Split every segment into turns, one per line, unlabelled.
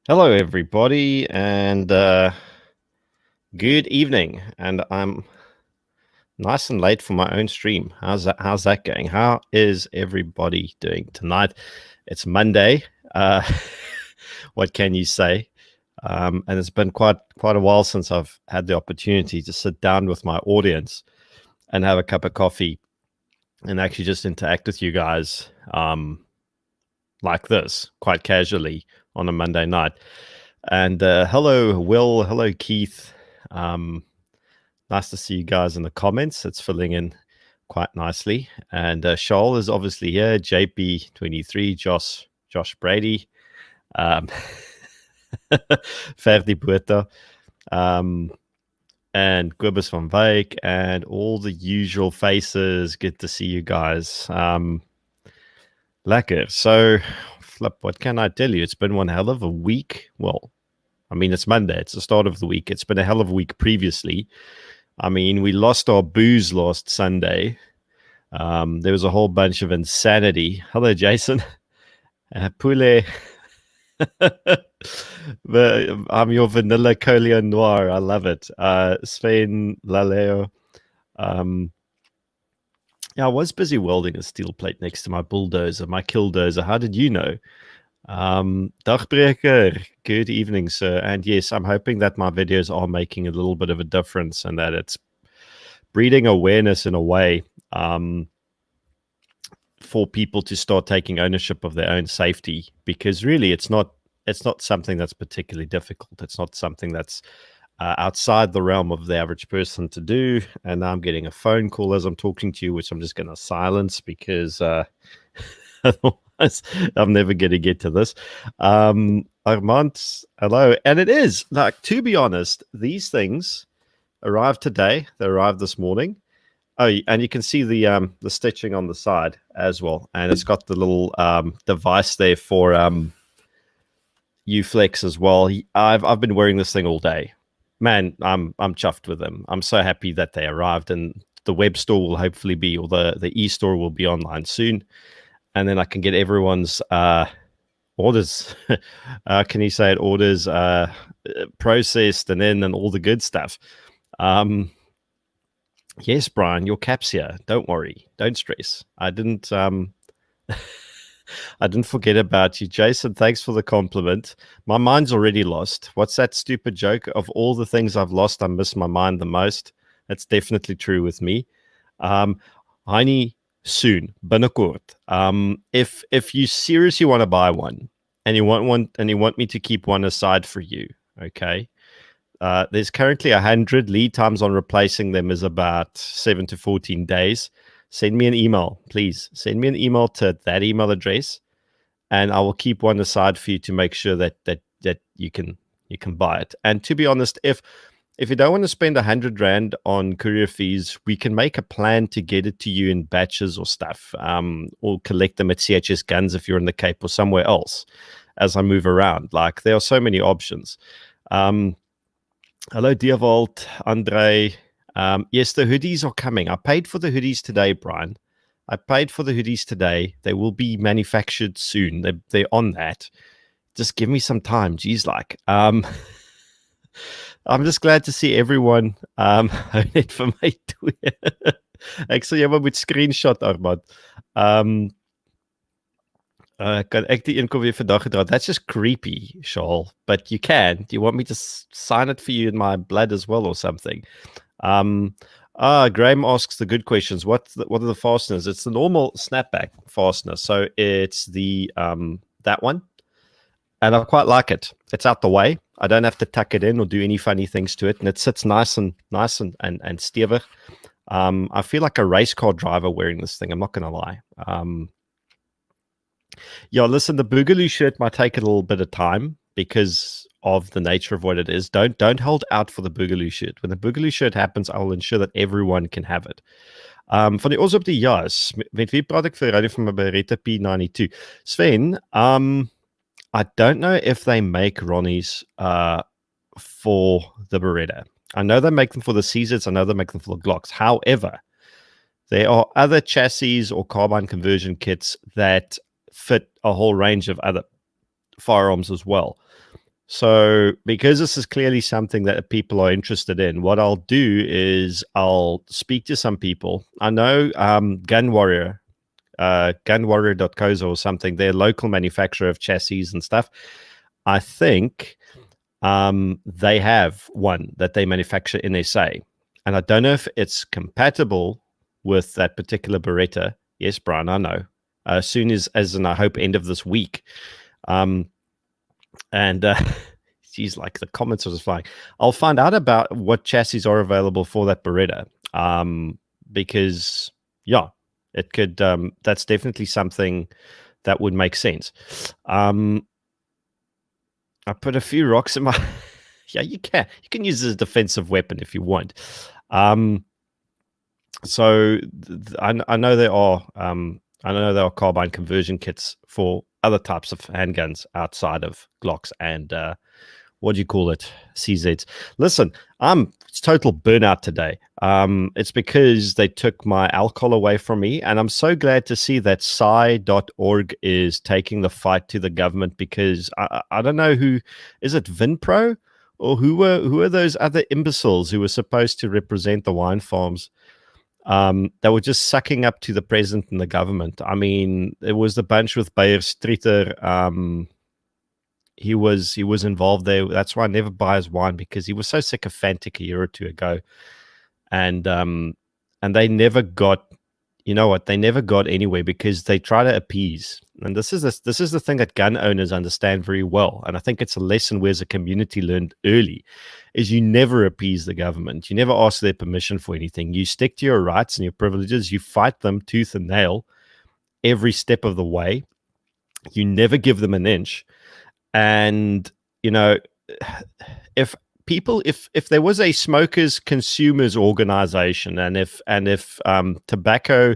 Hello, everybody, and good evening. And I'm nice and late for my own stream. How's that going? How is everybody doing tonight? It's Monday. Uh, what can you say? And it's been quite a while since I've had the opportunity to sit down with my audience and have a cup of coffee and actually just interact with you guys like this, quite casually on a Monday night. And hello, Will. Hello, Keith. Um, nice to see you guys in the comments. It's filling in quite nicely. And Shoal is obviously here. JP23, Josh Brady, um, Ferdi Buerta, and Gubbers van Wyk, and all the usual faces. Good to see you guys. Lekker. So, Flip, what can I tell you? It's been one hell of a week. Well, I mean, it's Monday. It's the start of the week. It's been a hell of a week previously. I mean, we lost our booze last Sunday. There was a whole bunch of insanity. Hello, Jason. Pule. I'm your vanilla Collier Noir. I love it. Sven Laleo. Yeah, I was busy welding a steel plate next to my bulldozer, my killdozer. How did you know? Dagbreker, good evening, sir. And yes, I'm hoping that my videos are making a little bit of a difference and that it's breeding awareness in a way for people to start taking ownership of their own safety, because really it's not something that's particularly difficult. It's not something that's outside the realm of the average person to do. And now I'm getting a phone call as I'm talking to you, which I'm just going to silence because otherwise I'm never going to get to this. Armand, hello. And it is, like, to be honest, these things arrived today. They arrived this morning. Oh, and you can see the stitching on the side as well. And it's got the little device there for Uflex as well. I've been wearing this thing all day. Man, I'm chuffed with them. I'm so happy that they arrived, and the web store will hopefully be, or the e-store will be online soon, and then I can get everyone's orders. Can you say it? Orders processed and in and all the good stuff. Yes, Brian, your cap's here. Don't worry. Don't stress. I didn't I didn't forget about you. Jason, thanks for the compliment. My mind's already lost. What's that stupid joke? Of all the things I've lost, I miss my mind the most. That's definitely true with me. Heini, soon, binnekort. If you seriously want to buy one and you want one and you want me to keep one aside for you, okay? There's currently 100. Lead times on replacing them is about 7 to 14 days. Send me an email, please. Send me an email to that email address, and I will keep one aside for you to make sure that you can buy it. And to be honest, if you don't want to spend 100 Rand on courier fees, we can make a plan to get it to you in batches or stuff, or collect them at CHS Guns if you're in the Cape or somewhere else as I move around. Like, there are so many options. Hello, Dierwald, Andre. Yes, the hoodies are coming. I paid for the hoodies today, Brian. I paid for the hoodies today. They will be manufactured soon. They're on that. Just give me some time. Geez, like, I'm just glad to see everyone net vir my twee. Ek sal jou maar moet screenshot, Armand. Kan ek die een kom weer vandag gedra? That's just creepy, Shaul. But you can. Do you want me to sign it for you in my blood as well or something? Graham asks the good questions. What are the fasteners? It's the normal snapback fastener. So it's the that one. And I quite like it. It's out the way. I don't have to tuck it in or do any funny things to it. And it sits nice and stevig. I feel like a race car driver wearing this thing. I'm not going to lie. Yeah, listen, the Boogaloo shirt might take a little bit of time because of the nature of what it is. Don't hold out for the Boogaloo shirt. When the Boogaloo shirt happens, I will ensure that everyone can have it. Van die ons op die jas, met wie praat ek vir radio van my Beretta P92? Sven, I don't know if they make Ronnies for the Beretta. I know they make them for the Caesars. I know they make them for the Glocks. However, there are other chassis or carbine conversion kits that fit a whole range of other firearms as well. So, because this is clearly something that people are interested in, what I'll do is I'll speak to some people. I know Gun Warrior, gunwarrior.co or something, their local manufacturer of chassis and stuff. I think they have one that they manufacture in SA. And I don't know if it's compatible with that particular Beretta. Yes, Brian, I know. As soon as in, I hope, end of this week. And geez, like the comments are just flying. I'll find out about what chassis are available for that Beretta. Because, yeah, it could, that's definitely something that would make sense. I put a few rocks in my... Yeah, you can use it as a defensive weapon if you want. So I know there are carbine conversion kits for other types of handguns outside of Glocks and what do you call it, CZs. Listen, it's total burnout today. It's because they took my alcohol away from me, and I'm so glad to see that Psi.org is taking the fight to the government, because I don't know who is it, Vinpro, or who are those other imbeciles who were supposed to represent the wine farms that were just sucking up to the president and the government. I mean, it was the bunch with Bayer Streeter. He was involved there. That's why I never buy his wine, because he was so sycophantic a year or two ago, and they never got, you know what, they never got anywhere because they try to appease. And this is the thing that gun owners understand very well, and I think it's a lesson we as a community learned early, is you never appease the government. You never ask their permission for anything. You stick to your rights and your privileges. You fight them tooth and nail every step of the way. You never give them an inch. And, you know, if there was a smokers consumers organization, and if tobacco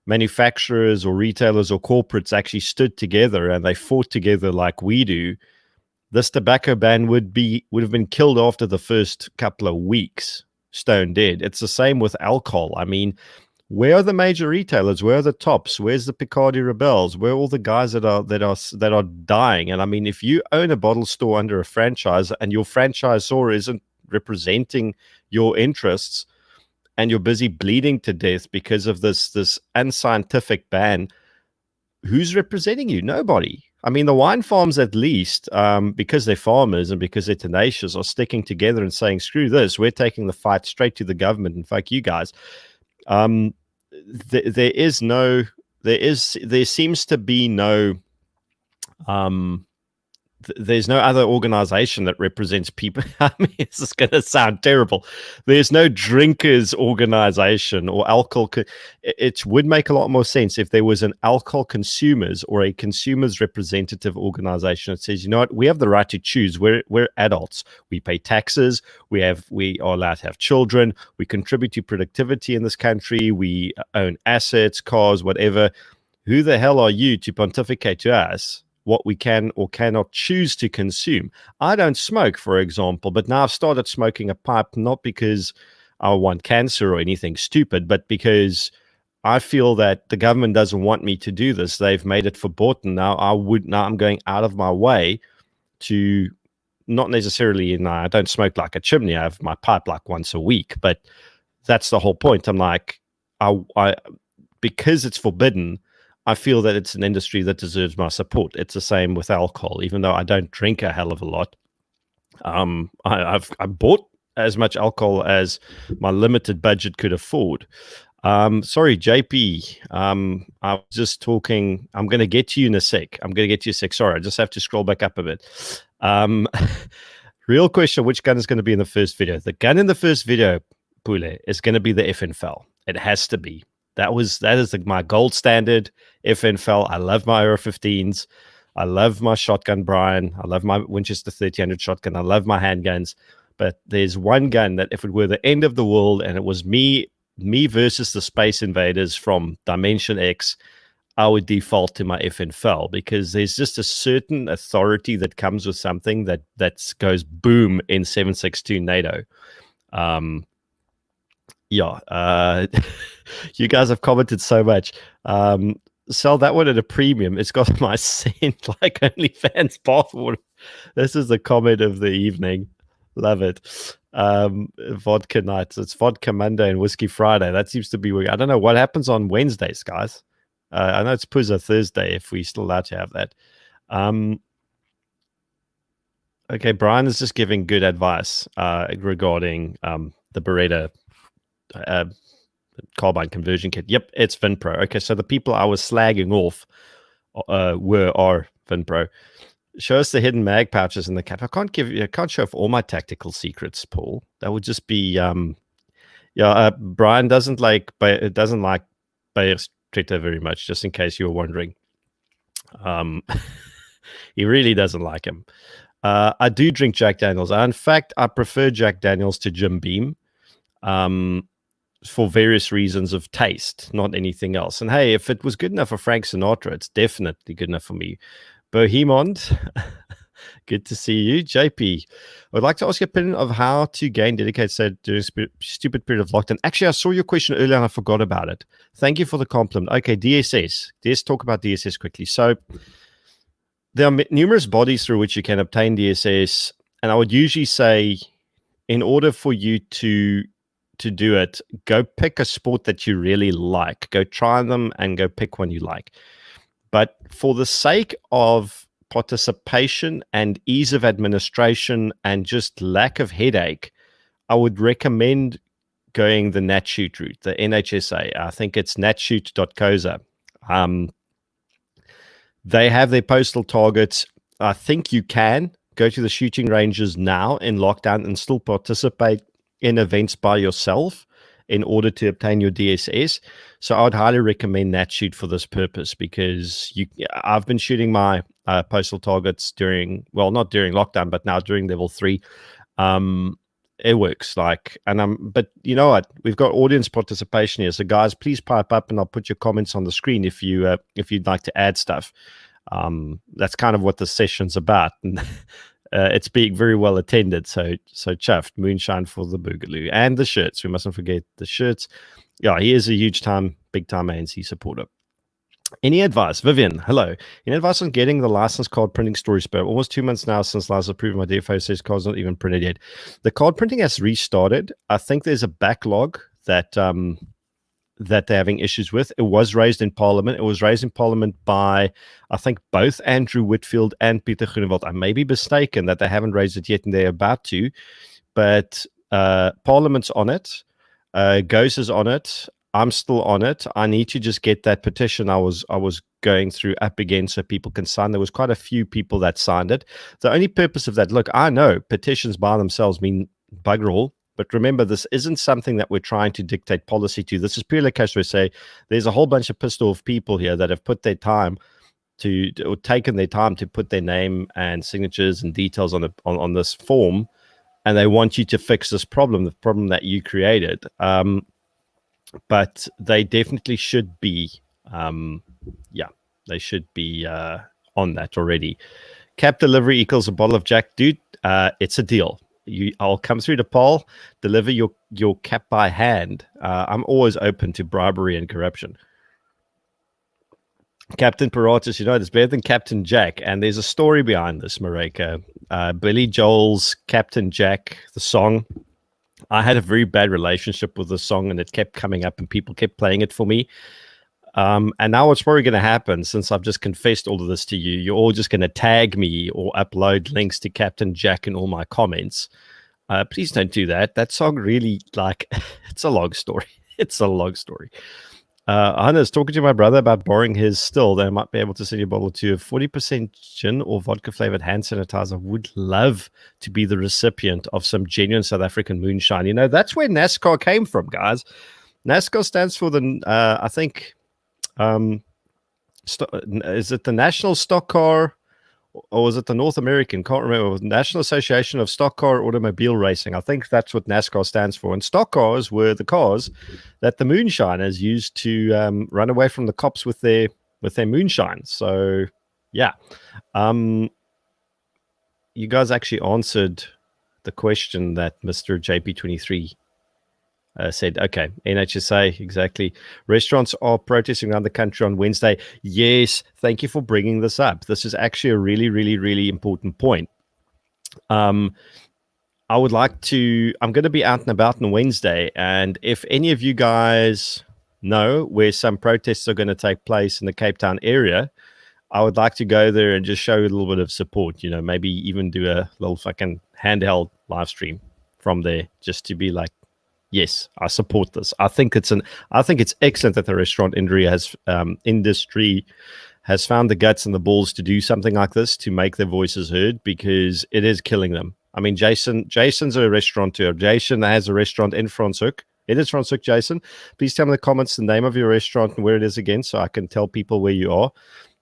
manufacturers or retailers or corporates actually stood together and they fought together like we do, this tobacco ban would have been killed after the first couple of weeks, stone dead. It's the same with alcohol. I mean, where are the major retailers? Where are the tops? Where's the Picardy Rebels? Where are all the guys that are dying? And I mean, if you own a bottle store under a franchise and your franchisor isn't representing your interests, and you're busy bleeding to death because of this unscientific ban, who's representing you? Nobody. I mean, the wine farms, at least, because they're farmers and because they're tenacious, are sticking together and saying, screw this, we're taking the fight straight to the government and fuck you guys. There seems to be no there's no other organization that represents people. I mean, this is going to sound terrible. There's no drinkers organization or alcohol. It would make a lot more sense if there was an alcohol consumers or a consumers representative organization that says, you know what, we have the right to choose. We're adults. We pay taxes. We are allowed to have children. We contribute to productivity in this country. We own assets, cars, whatever. Who the hell are you to pontificate to us what we can or cannot choose to consume? I don't smoke, for example, but now I've started smoking a pipe, not because I want cancer or anything stupid, but because I feel that the government doesn't want me to do this. They've made it verboten. Now I'm going out of my way to not necessarily, I don't smoke like a chimney. I have my pipe like once a week, but that's the whole point. I'm like, I because it's forbidden, I feel that it's an industry that deserves my support. It's the same with alcohol, even though I don't drink a hell of a lot. I bought as much alcohol as my limited budget could afford. Sorry, JP. I was just talking. I'm going to get to you in a sec. Sorry, I just have to scroll back up a bit. Real question, which gun is going to be in the first video? The gun in the first video, Pule, is going to be the FNFL. It has to be. That is my gold standard FNFL. I love my AR-15s. I love my shotgun, Brian. I love my Winchester 1300 shotgun. I love my handguns. But there's one gun that if it were the end of the world and it was me versus the Space Invaders from Dimension X, I would default to my FNFL, because there's just a certain authority that comes with something that goes boom in 7.62 NATO. You guys have commented so much. Sell that one at a premium. It's got my scent like OnlyFans bathwater. This is the comment of the evening. Love it. Vodka nights. It's vodka Monday and whiskey Friday. That seems to be. I don't know what happens on Wednesdays, guys. I know it's Puzza Thursday if we still allowed to have that. Okay, Brian is just giving good advice regarding the Beretta carbine conversion kit. Yep, it's Vinpro. Okay, so the people I was slagging off are Vinpro. Show us the hidden mag pouches in the cap. I can't show off all my tactical secrets, Paul. That would just be Brian doesn't like Bayer Streeter very much, just in case you were wondering. He really doesn't like him. I do drink Jack Daniels. In fact, I prefer Jack Daniels to Jim Beam for various reasons of taste, not anything else. And hey, if it was good enough for Frank Sinatra, it's definitely good enough for me. Bohemond, good to see you. JP, I would like to ask your opinion of how to gain dedicated state during a stupid period of lockdown. Actually, I saw your question earlier and I forgot about it. Thank you for the compliment. Okay, DSS. Let's talk about DSS quickly. So there are numerous bodies through which you can obtain DSS, and I would usually say, in order for you to do it, go pick a sport that you really like. Go try them and go pick one you like. But for the sake of participation and ease of administration and just lack of headache, I would recommend going the NatShoot route, the NHSA. I think it's natshoot.coza. They have their postal targets. I think you can go to the shooting ranges now in lockdown and still participate in events by yourself in order to obtain your DSS. So I would highly recommend NatShoot for this purpose, because I've been shooting my postal targets not during lockdown, but now during level 3. It works but you know what? We've got audience participation here. So guys, please pipe up and I'll put your comments on the screen if you'd like to add stuff. That's kind of what the session's about. And it's being very well attended, so chuffed. Moonshine for the Boogaloo and the shirts. We mustn't forget the shirts. Yeah, he is a big time ANC supporter. Any advice, Vivian? Hello. Any advice on getting the license card printing storage spare? Almost 2 months now since last approved. My DFO says card's not even printed yet. The card printing has restarted. I think there's a backlog that they're having issues with. It was raised in Parliament. It was raised in Parliament by, I think, both Andrew Whitfield and Peter Groenewald. I may be mistaken that they haven't raised it yet and they're about to, but Parliament's on it. Ghost is on it. I'm still on it. I need to just get that petition I was going through up again so people can sign. There was quite a few people that signed it. The only purpose of that, look, I know petitions by themselves mean bugger all. But remember, this isn't something that we're trying to dictate policy to. This is purely a case where we say there's a whole bunch of pissed off people here that have put their time or taken their time to put their name and signatures and details on this form, and they want you to fix this problem, the problem that you created. But they definitely should be, they should be on that already. Cap delivery equals a bottle of Jack. Dude, it's a deal. I'll come through to Paul, deliver your cap by hand. I'm always open to bribery and corruption. Captain Paratus, it's better than Captain Jack. And there's a story behind this, Mareka. Billy Joel's Captain Jack, the song. I had a very bad relationship with the song, and it kept coming up and people kept playing it for me. And now what's probably going to happen, since I've just confessed all of this to you, you're all just going to tag me or upload links to Captain Jack in all my comments. Please don't do that. That song really, it's a long story. It's a long story. Hannes, talking to my brother about borrowing his still. They might be able to send you a bottle or two of 40% gin or vodka-flavored hand sanitizer. Would love to be the recipient of some genuine South African moonshine. That's where NASCAR came from, guys. NASCAR stands for I think... is it the National Stock Car, or was it the North American? Can't remember. National Association of Stock Car Automobile Racing. I think that's what NASCAR stands for. And stock cars were the cars that the moonshiners used to run away from the cops with their moonshine. So yeah, you guys actually answered the question that Mr. JP23 said, okay, NHSA, exactly. Restaurants are protesting around the country on Wednesday. Yes, thank you for bringing this up. This is actually a really, really, really important point. I would like to, I'm going to be out and about on Wednesday. And if any of you guys know where some protests are going to take place in the Cape Town area, I would like to go there and just show a little bit of support, maybe even do a little fucking handheld live stream from there just to be like, yes, I support this. I think it's excellent that the restaurant industry has found the guts and the balls to do something like this, to make their voices heard, because it is killing them. I mean, Jason's a restaurateur. Jason has a restaurant in Franschhoek. It is Franschhoek, Jason. Please tell me in the comments the name of your restaurant and where it is again, so I can tell people where you are.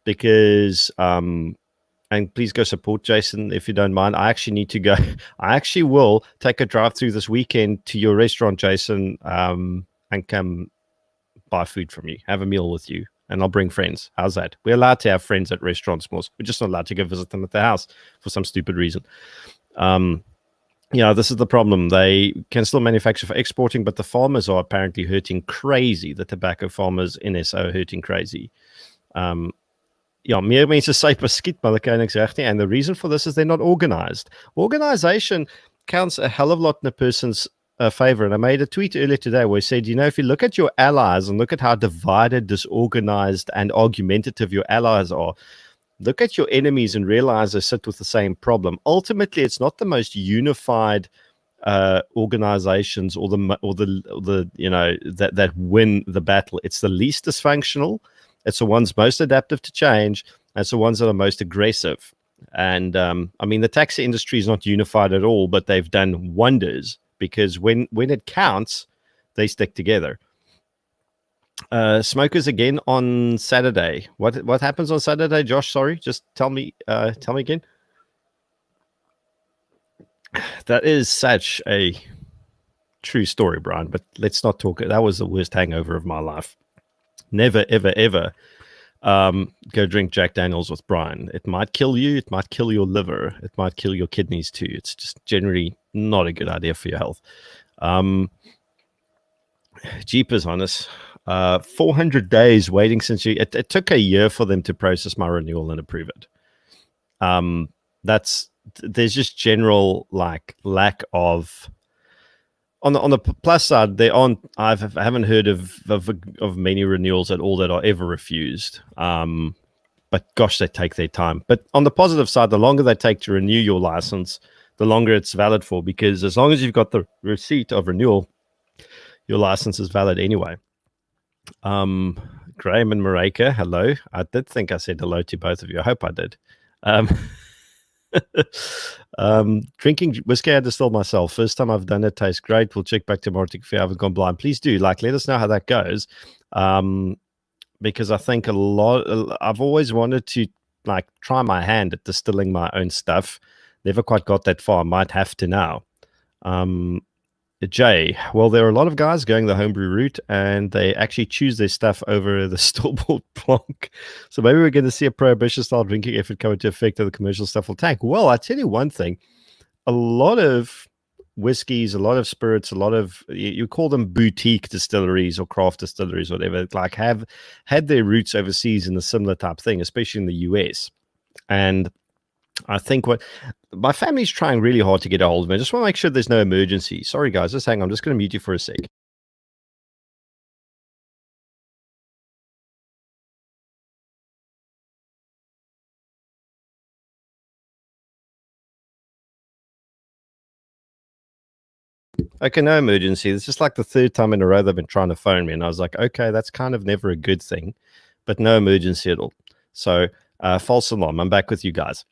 Because and please go support Jason if you don't mind. I actually need to go. I actually will take a drive through this weekend to your restaurant, Jason, and come buy food from you, have a meal with you, and I'll bring friends. How's that? We're allowed to have friends at restaurants, Moss. We're just not allowed to go visit them at their house for some stupid reason. This is the problem. They can still manufacture for exporting, but the farmers are apparently hurting crazy. The tobacco farmers in SA are hurting crazy. Meer mense sê beskiet, maar hulle kan niks reg nie. And the reason for this is they're not organized. Organization counts a hell of a lot in a person's favor. And I made a tweet earlier today where I said, if you look at your allies and look at how divided, disorganized, and argumentative your allies are, look at your enemies and realize they sit with the same problem. Ultimately, it's not the most unified organizations or the that win the battle. It's the least dysfunctional. It's the ones most adaptive to change. It's the ones that are most aggressive. And the taxi industry is not unified at all, but they've done wonders, because when it counts, they stick together. Smokers again on Saturday. What happens on Saturday, Josh? Sorry, just tell me again. That is such a true story, Brian, but let's not talk. That was the worst hangover of my life. Never, ever, ever go drink Jack Daniels with Brian. It might kill you. It might kill your liver. It might kill your kidneys too. It's just generally not a good idea for your health. Jeepers on us. 400 days waiting since it took a year for them to process my renewal and approve it. There's just general lack of. On the plus side, I haven't heard of many renewals at all that are ever refused. But gosh, they take their time. But on the positive side, the longer they take to renew your license, the longer it's valid for, because as long as you've got the receipt of renewal, your license is valid anyway. Graham and Mareka, hello. I did think I said hello to both of you. I hope I did. Drinking whiskey I distilled myself. First time I've done it. Tastes great. We'll check back tomorrow if you haven't gone blind. Please do let us know how that goes. Because I think I've always wanted to try my hand at distilling my own stuff. Never quite got that far. Might have to now. Jay, well, there are a lot of guys going the homebrew route, and they actually choose their stuff over the store-bought plonk. So maybe we're going to see a prohibition-style drinking effort come into effect, and the commercial stuff will tank. Well, I tell you one thing: a lot of whiskeys, a lot of spirits, a lot of, you call them boutique distilleries or craft distilleries, whatever, have had their roots overseas in a similar type thing, especially in the US. And I think my family's trying really hard to get a hold of me. I just want to make sure there's no emergency. Sorry, guys. Just hang on. I'm just going to mute you for a sec. Okay, no emergency. It's just like the third time in a row they've been trying to phone me. And I was like, okay, that's kind of never a good thing. But no emergency at all. So, false alarm. I'm back with you guys.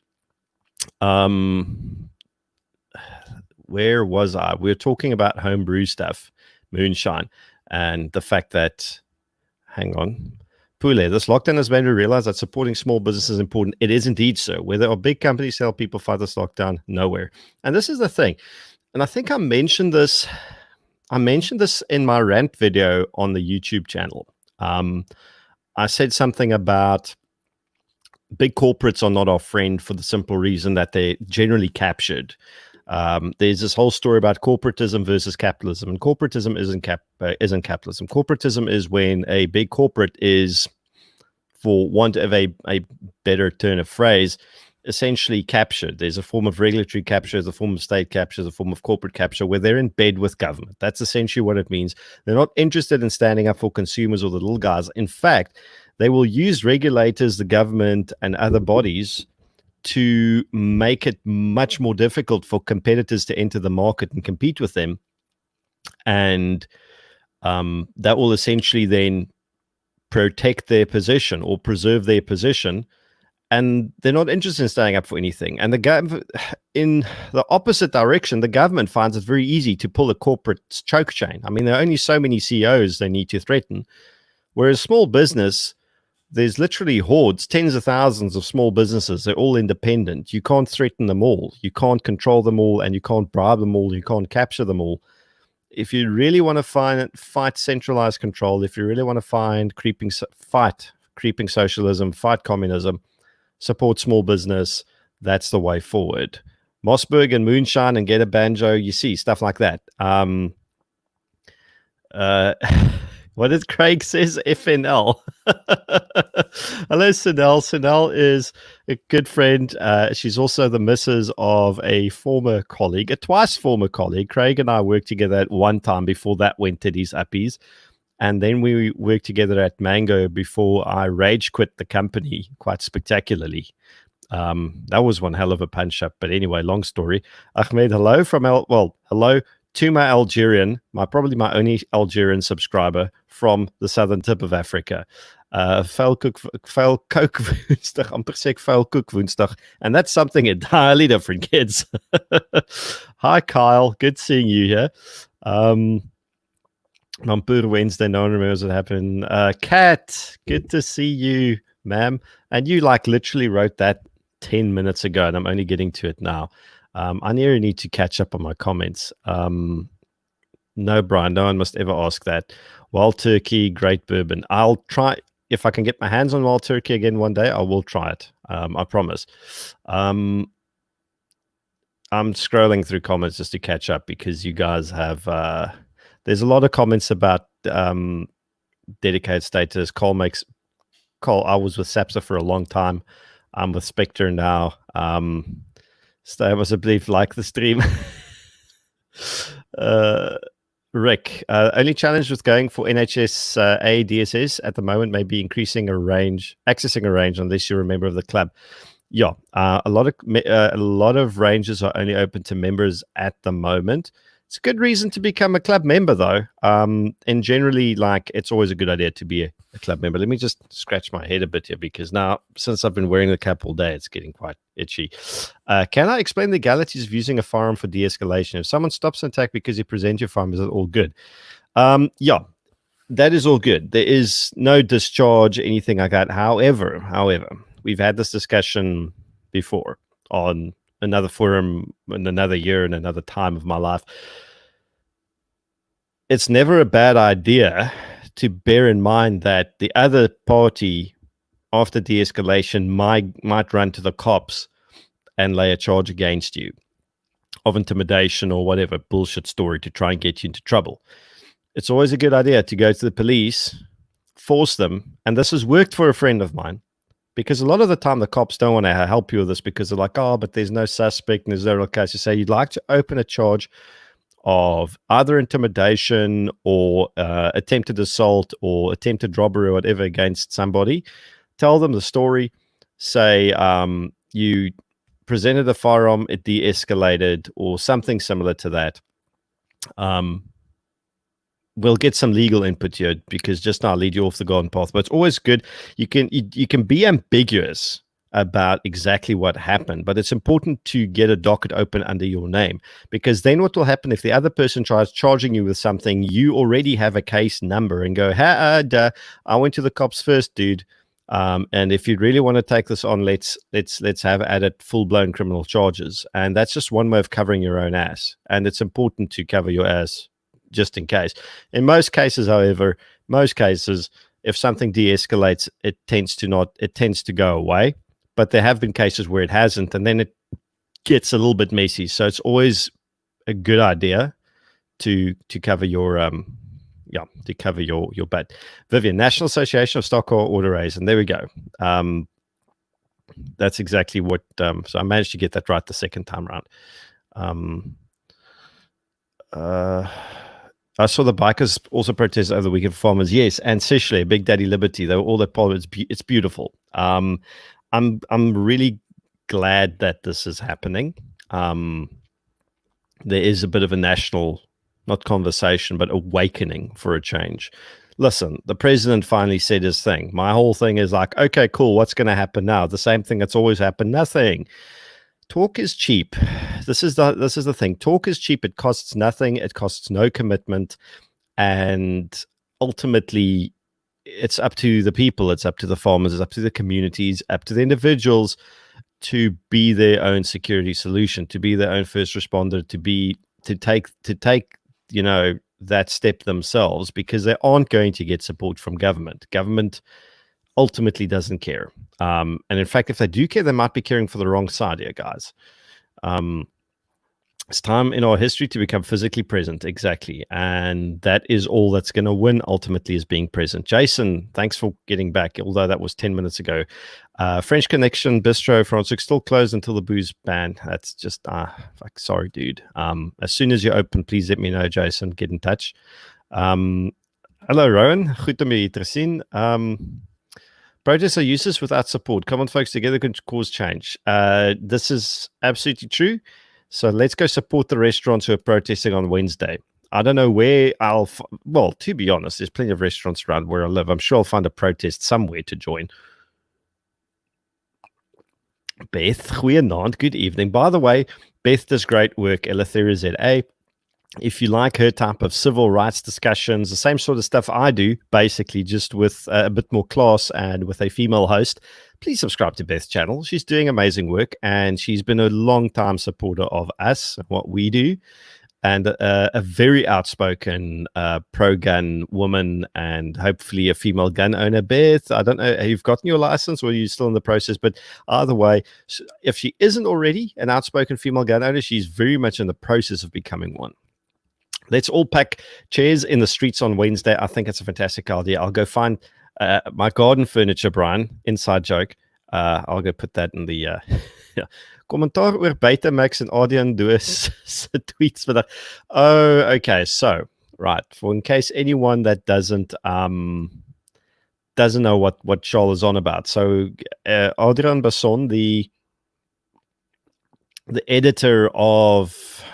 Where was I? We were talking about homebrew stuff, moonshine, and the fact that, hang on, Pule, this lockdown has made me realize that supporting small business is important. It is indeed so. Whether a big companies help people fight this lockdown, nowhere. And this is the thing. And I think I mentioned this in my rant video on the YouTube channel. I said something about big corporates are not our friend for the simple reason that they're generally captured. There's this whole story about corporatism versus capitalism, and corporatism isn't capitalism. Corporatism is when a big corporate is, for want of a better turn of phrase, essentially captured. There's a form of regulatory capture, there's a form of state capture, there's a form of corporate capture where they're in bed with government. That's essentially what it means. They're not interested in standing up for consumers or the little guys. In fact, they will use regulators, the government, and other bodies to make it much more difficult for competitors to enter the market and compete with them. And that will essentially then protect their position or preserve their position. And they're not interested in standing up for anything. And in the opposite direction, the government finds it very easy to pull a corporate choke chain. I mean, there are only so many CEOs they need to threaten. Whereas small business, there's literally hordes, tens of thousands of small businesses. They're all independent. You can't threaten them all. You can't control them all, and you can't bribe them all. You can't capture them all. If you really want to fight centralized control, if you really want to fight creeping socialism, fight communism, support small business, that's the way forward. Mossberg and moonshine and get a banjo, you see, stuff like that. What did Craig says? FNL. Hello, Sunel. Sunel is a good friend. She's also the missus of a former colleague, a twice former colleague. Craig and I worked together at one time before that went titties uppies. And then we worked together at Mango before I rage quit the company quite spectacularly. That was one hell of a punch up. But anyway, long story. Ahmed, hello from hello to my Algerian, probably my only Algerian subscriber from the southern tip of Africa. Vuil kook woensdag, amper sê ek vuil kook woensdag, and that's something entirely different, kids. Hi, Kyle. Good seeing you here. Mampur Wednesday, no one remembers what happened. Kat, good to see you, ma'am. And you literally wrote that 10 minutes ago, and I'm only getting to it now. I nearly need to catch up on my comments. No, Brian, no one must ever ask that. Wild Turkey, great bourbon. I'll try, if I can get my hands on Wild Turkey again one day, I will try it. I promise. I'm scrolling through comments just to catch up because you guys have... there's a lot of comments about dedicated status. Cole, I was with Sapsa for a long time. I'm with Spectre now. Stay was, I believe, like the stream. Rick, only challenge with going for NHS A DSS at the moment may be accessing a range unless you're a member of the club. Yeah, a lot of ranges are only open to members at the moment. It's a good reason to become a club member, though. And generally, it's always a good idea to be a club member. Let me just scratch my head a bit here because now, since I've been wearing the cap all day, it's getting quite itchy. Can I explain the legalities of using a firearm for de-escalation? If someone stops an attack because you present your firearm, is it all good? Yeah, that is all good. There is no discharge, anything like that. However, we've had this discussion before on another forum in another year and another time of my life. It's never a bad idea to bear in mind that the other party, after de-escalation, might run to the cops and lay a charge against you of intimidation or whatever bullshit story to try and get you into trouble. It's always a good idea to go to the police, force them, and this has worked for a friend of mine. Because a lot of the time the cops don't want to help you with this because they're like, oh, but there's no suspect and there's no real case. You say you'd like to open a charge of either intimidation or attempted assault or attempted robbery or whatever against somebody. Tell them the story. Say you presented a firearm, it de-escalated or something similar to that. We'll get some legal input here because just now I'll lead you off the garden path. But it's always good. You can be ambiguous about exactly what happened, but it's important to get a docket open under your name because then what will happen if the other person tries charging you with something, you already have a case number and go, I went to the cops first, dude. And if you really want to take this on, let's have added full-blown criminal charges. And that's just one way of covering your own ass. And it's important to cover your ass just in case. In most cases, however, if something de-escalates, it tends to go away. But there have been cases where it hasn't, and then gets a little bit messy. So it's always a good idea to cover your to cover your butt. Vivian, National Association of Stock Order Rays, and there we go. That's exactly what. So I managed to get that right the second time around. I saw the bikers also protest over the weekend for farmers. Yes, and Sicily, Big Daddy Liberty. They were all that part. It's beautiful. I'm really glad that this is happening. There is a bit of a national, not conversation, but awakening for a change. Listen, the president finally said his thing. My whole thing is like, okay, cool. What's going to happen now? The same thing that's always happened. Nothing. Talk is cheap. This is the thing. Talk is cheap. It costs nothing. It costs no commitment, and ultimately, it's up to the people. It's up to the farmers. It's up to the communities. Up to the individuals to be their own security solution, to be their own first responder, to take that step themselves, because they aren't going to get support from government. Government ultimately doesn't care. And in fact, if they do care, they might be caring for the wrong side here, guys. It's time in our history to become physically present. Exactly. And that is all that's going to win ultimately, is being present. Jason, thanks for getting back, although that was 10 minutes ago. French Connection Bistro, Francis, still closed until the booze ban. That's just, sorry, dude. As soon as you're open, please let me know, Jason. Get in touch. Hello, Rowan. Goed om je te zien. Protests are useless without support. Common folks together can cause change. This is absolutely true. So let's go support the restaurants who are protesting on Wednesday. I don't know where well, to be honest, there's plenty of restaurants around where I live. I'm sure I'll find a protest somewhere to join. Beth, goeienaand, good evening. By the way, Beth does great work, Eleutheria ZA. If you like her type of civil rights discussions, the same sort of stuff I do, basically just with a bit more class and with a female host, please subscribe to Beth's channel. She's doing amazing work, and she's been a long-time supporter of us and what we do, and a very outspoken pro-gun woman, and hopefully a female gun owner. Beth, I don't know, have you gotten your license, or are you still in the process? But either way, if she isn't already an outspoken female gun owner, she's very much in the process of becoming one. Let's all pack chairs in the streets on Wednesday. I think it's a fantastic idea. I'll go find my garden furniture, Brian. Inside joke. I'll go put that in the commentaar oor Betamax and Adrian Doos tweets for that. Oh, okay. So, right. For in case anyone that doesn't know what Charles is on about. So, Adrian Basson, the editor of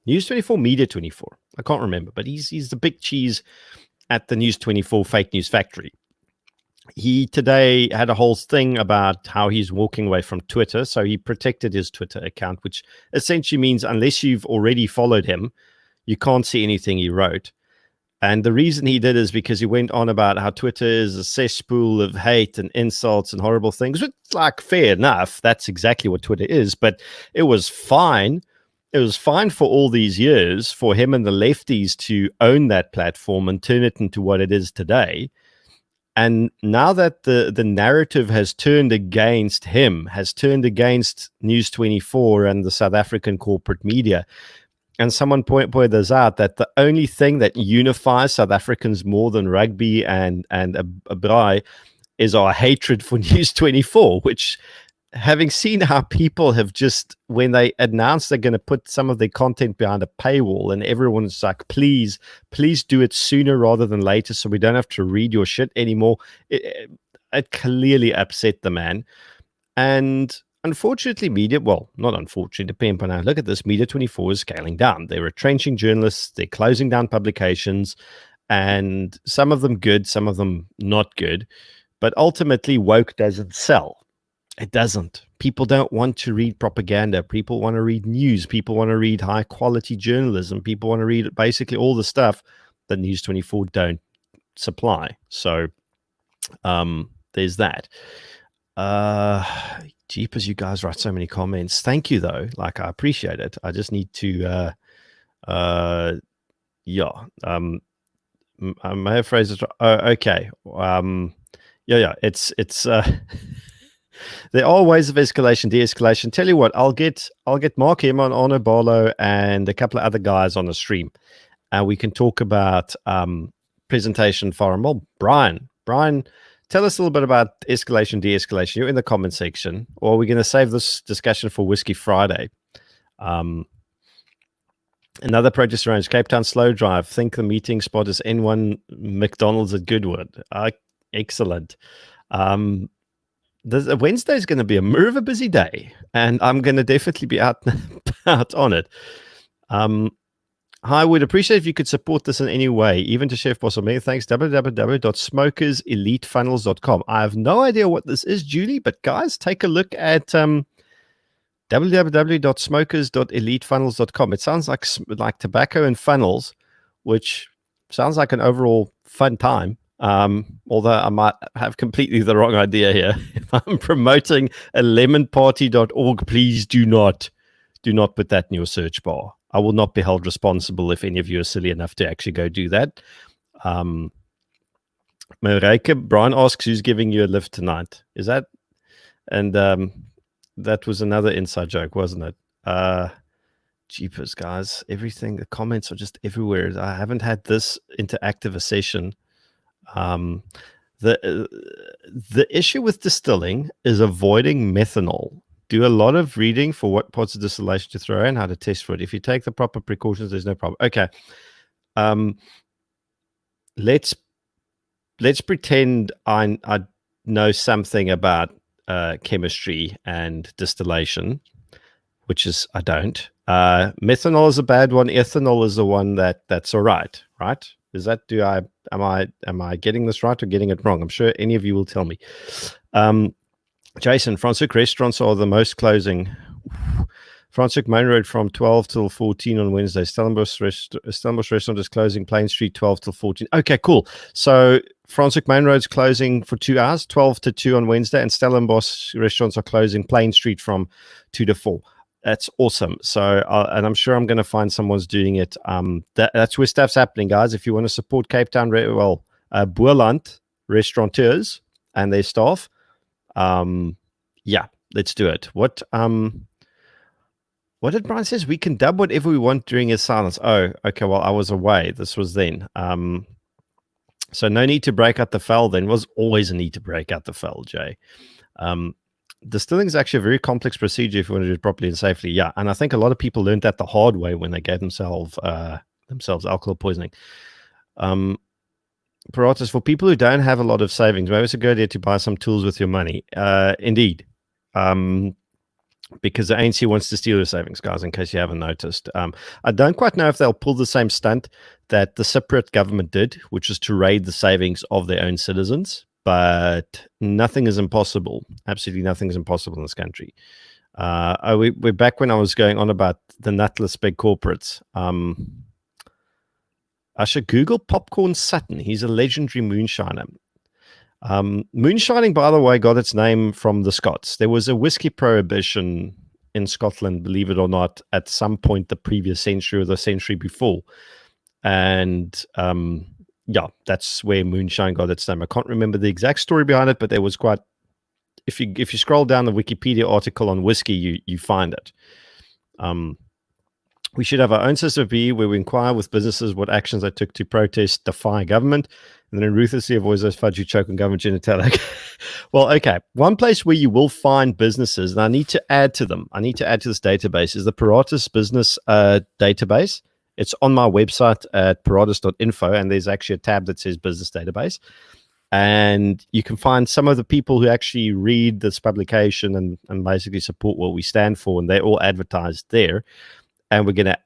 News 24, Media 24. I can't remember, but he's the big cheese at the News 24 fake news factory. He today had a whole thing about how he's walking away from Twitter. So he protected his Twitter account, which essentially means unless you've already followed him, you can't see anything he wrote. And the reason he did is because he went on about how Twitter is a cesspool of hate and insults and horrible things, which, like, fair enough. That's exactly what Twitter is. But it was fine. It was fine for all these years for him and the lefties to own that platform and turn it into what it is today. And now that the narrative has turned against him, has turned against News 24 and the South African corporate media, and someone pointed this out, that the only thing that unifies South Africans more than rugby and a braai is our hatred for News 24, which, having seen how people have just, when they announce they're going to put some of their content behind a paywall, and everyone's like, please do it sooner rather than later so we don't have to read your shit anymore. It clearly upset the man. And unfortunately, media, well, not unfortunately, depending on how I look at this, Media 24 is scaling down. They're retrenching journalists, they're closing down publications, and some of them good, some of them not good. But ultimately, woke doesn't sell. It doesn't. People don't want to read propaganda. People want to read news. People want to read high quality journalism. People want to read basically all the stuff that News 24 don't supply. So there's that. Jeepers, you guys write so many comments. Thank you, though. Like, I appreciate it. I just need to I may have phrased it. Oh, okay. It's There are ways of escalation, de-escalation. Tell you what, I'll get Mark Hemon, Arno Barlow, and a couple of other guys on the stream, and we can talk about presentation forum. Well, Brian, tell us a little bit about escalation, de-escalation. You're in the comment section, or are we going to save this discussion for Whiskey Friday? Another protest arranged, Cape Town slow drive. Think the meeting spot is N1 McDonald's at Goodwood. Excellent. Wednesday is going to be a more of a busy day, and I'm going to definitely be out on it. I would appreciate if you could support this in any way, even to Chef Boss. Many thanks. www.smokerselitefunnels.com. I have no idea what this is, Julie, but guys, take a look at www.smokers.elitefunnels.com. It sounds like tobacco and funnels, which sounds like an overall fun time. Although I might have completely the wrong idea here. If I'm promoting a lemonparty.org, please do not put that in your search bar. I will not be held responsible if any of you are silly enough to actually go do that. Mareike, Brian asks, who's giving you a lift tonight? Is that? And that was another inside joke, wasn't it? Jeepers, guys. Everything, the comments are just everywhere. I haven't had this interactive a session. The issue with distilling is avoiding methanol. Do a lot of reading for what parts of distillation to throw in, how to test for it. If you take the proper precautions, there's no problem. Okay. Let's pretend I know something about chemistry and distillation, which is I don't. Methanol is a bad one. Ethanol is the one that's all right. Right? Is that am I getting this right or getting it wrong? I'm sure any of you will tell me. Jason, Franschhoek restaurants are the most closing. Franschhoek Main Road from 12 till 14 on Wednesday. Stellenbosch restaurant is closing. Plain Street 12 till 14. Okay, cool. So Franschhoek Main Road's closing for 2 hours, 12 to 2 on Wednesday, and Stellenbosch restaurants are closing Plain Street from 2 to 4. That's awesome. So, and I'm sure I'm going to find someone's doing it. That's where stuff's happening, guys. If you want to support Cape Town, Boerland restaurateurs and their staff, yeah, let's do it. What did Brian says? We can dub whatever we want during his silence. Oh, okay. Well, I was away. This was then. So no need to break out the fell then. Was always a need to break out the fell, Jay. Distilling is actually a very complex procedure if you want to do it properly and safely. Yeah, and I think a lot of people learned that the hard way when they gave themselves alcohol poisoning. Paratus, for people who don't have a lot of savings, maybe it's a good idea to buy some tools with your money. Indeed. Because the ANC wants to steal your savings, guys, in case you haven't noticed. I don't quite know if they'll pull the same stunt that the Cypriot government did, which is to raid the savings of their own citizens. But nothing is impossible. Absolutely nothing is impossible in this country. We're back when I was going on about the nutless big corporates. I should Google Popcorn Sutton. He's a legendary moonshiner. Moonshining, by the way, got its name from the Scots. There was a whiskey prohibition in Scotland, believe it or not, at some point the previous century or the century before. And yeah, that's where moonshine got its name. I can't remember the exact story behind it, but there was quite. If you scroll down the Wikipedia article on whiskey, you find it. We should have our own system of BE where we inquire with businesses what actions they took to protest, defy government, and then ruthlessly avoid those fudge who choke on government genitalia. Well, okay. One place where you will find businesses, and I need to add to them. I need to add to this database is the Paratus Business database. It's on my website at paratus.info, and there's actually a tab that says Business Database. And you can find some of the people who actually read this publication and basically support what we stand for, and they're all advertised there. And we're going to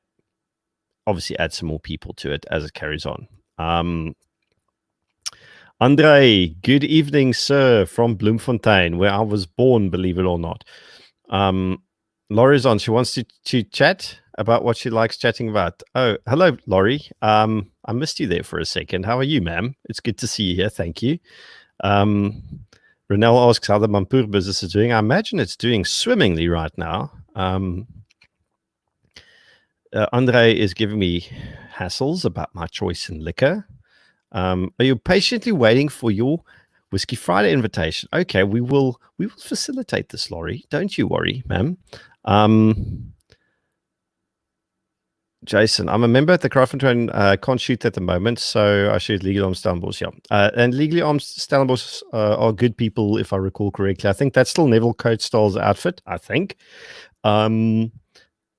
obviously add some more people to it as it carries on. Andre, good evening, sir, from Bloemfontein, where I was born, believe it or not. Laurie's on. She wants to chat about what she likes chatting about. Oh, hello, Laurie. I missed you there for a second. How are you, ma'am? It's good to see you here. Thank you. Renelle asks how the Mampur business is doing. I imagine it's doing swimmingly right now. Andre is giving me hassles about my choice in liquor. Are you patiently waiting for your Whiskey Friday invitation. Okay, we will facilitate this, Laurie. Don't you worry, ma'am. Jason, I'm a member at the Crafton can't shoot at the moment, so I shoot legally armed Stellenbosch. Yeah, and legally armed Stellenbosch are good people, if I recall correctly. I think that's still Neville Coatstall's outfit. I think, and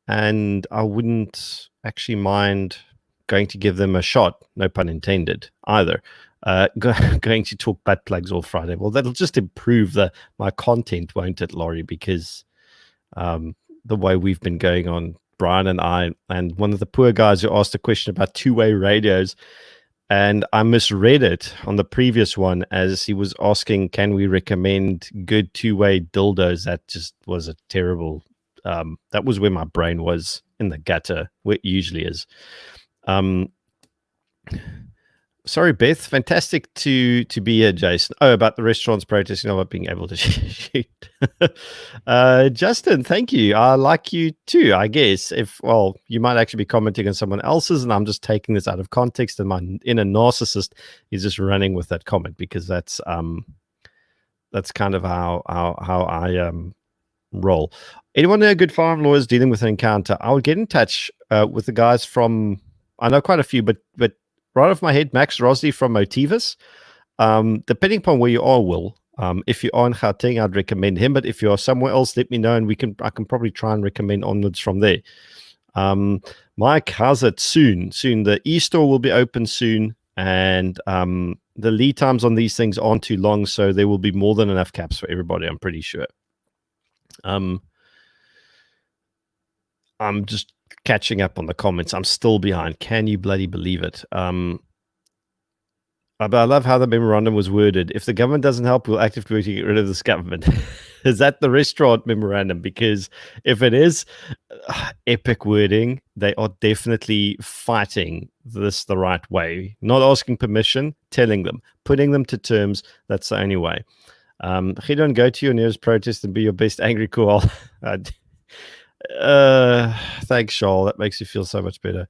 I wouldn't actually mind going to give them a shot. No pun intended either. Going to talk butt plugs all Friday. Well, that'll just improve my content, won't it, Laurie? Because the way we've been going on, Brian and I, and one of the poor guys who asked a question about two-way radios, and I misread it on the previous one as he was asking, can we recommend good two-way dildos? That just was a terrible, that was where my brain was, in the gutter, where it usually is. Sorry, Beth. Fantastic to be here, Jason. Oh, about the restaurants protesting about being able to shoot. Justin, thank you. I like you too, I guess. You might actually be commenting on someone else's, and I'm just taking this out of context, and my inner narcissist is just running with that comment, because that's kind of how I roll. Anyone know good firearm lawyers dealing with an encounter? I would get in touch with the guys from, I know quite a few, but right off my head, Max Rosley from Motivus. Depending upon where you are, Will, if you are in Gauteng, I'd recommend him. But if you are somewhere else, let me know, and I can probably try and recommend onwards from there. Mike, how's it? Soon. The e-store will be open soon, and the lead times on these things aren't too long, so there will be more than enough caps for everybody, I'm pretty sure. I'm just catching up on the comments. I'm still behind. Can you bloody believe it? But I love how the memorandum was worded. If the government doesn't help, we'll actively work to get rid of this government. Is that the restaurant memorandum? Because if it is, epic wording. They are definitely fighting this the right way. Not asking permission, telling them, putting them to terms. That's the only way. Gideon, go to your nearest protest and be your best angry koal. Thanks, Shawl. That makes you feel so much better.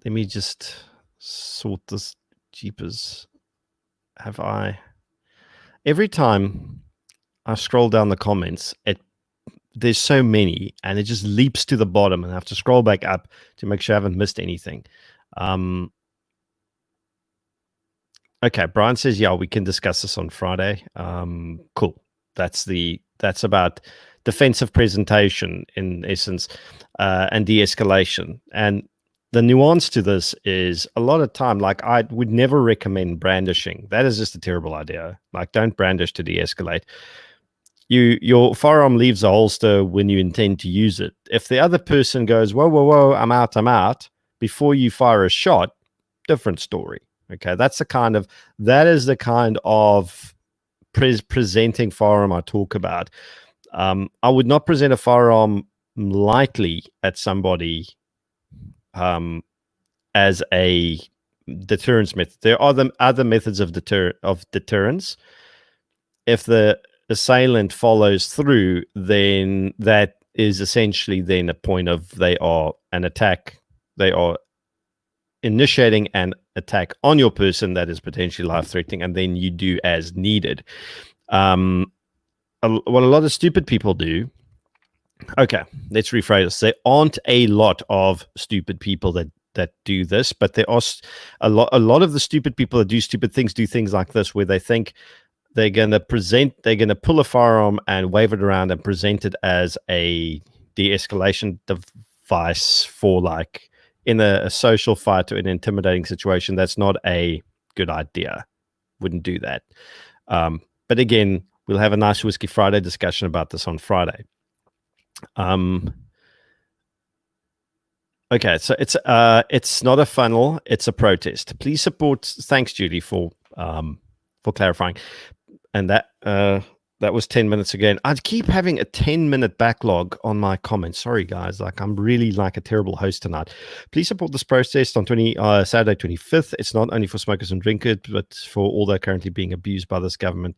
Let me just sort this. Jeepers. Every time I scroll down the comments, there's so many, and it just leaps to the bottom, and I have to scroll back up to make sure I haven't missed anything. Okay, Brian says, yeah, we can discuss this on Friday. Cool. That's about defensive presentation in essence, and de-escalation. And the nuance to this is a lot of time, like, I would never recommend brandishing. That is just a terrible idea. Like, don't brandish to de-escalate. Your firearm leaves a holster when you intend to use it. If the other person goes, whoa, I'm out, before you fire a shot, different story. Okay, that is the kind of presenting firearm I talk about. I would not present a firearm lightly at somebody as a deterrence method. There are other methods of deterrence. If the assailant follows through, then that is essentially then a point of they are initiating an attack on your person that is potentially life-threatening, and then you do as needed. What a lot of stupid people do. Okay, let's rephrase this. There aren't a lot of stupid people that do this, but there are a lot of the stupid people that do stupid things do things like this, where they think they're going to pull a firearm and wave it around and present it as a de-escalation device for, like, in a social fight or an intimidating situation. That's not a good idea. Wouldn't do that. But again, we'll have a nice Whiskey Friday discussion about this on Friday. Okay, so it's not a funnel, it's a protest. Please support. Thanks, Julie, for clarifying. And that was 10 minutes again. I'd keep having a 10-minute backlog on my comments. Sorry, guys. Like, I'm really like a terrible host tonight. Please support this protest on Saturday 25th. It's not only for smokers and drinkers, but for all that are currently being abused by this government.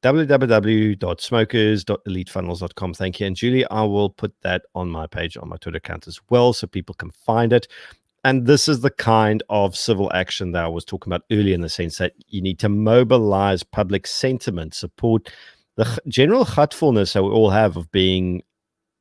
www.smokers.elitefunnels.com. Thank you. And Julie, I will put that on my page, on my Twitter account as well, so people can find it. and this is the kind of civil action that I was talking about earlier, in the sense that you need to mobilize public sentiment, support the general hurtfulness that we all have of being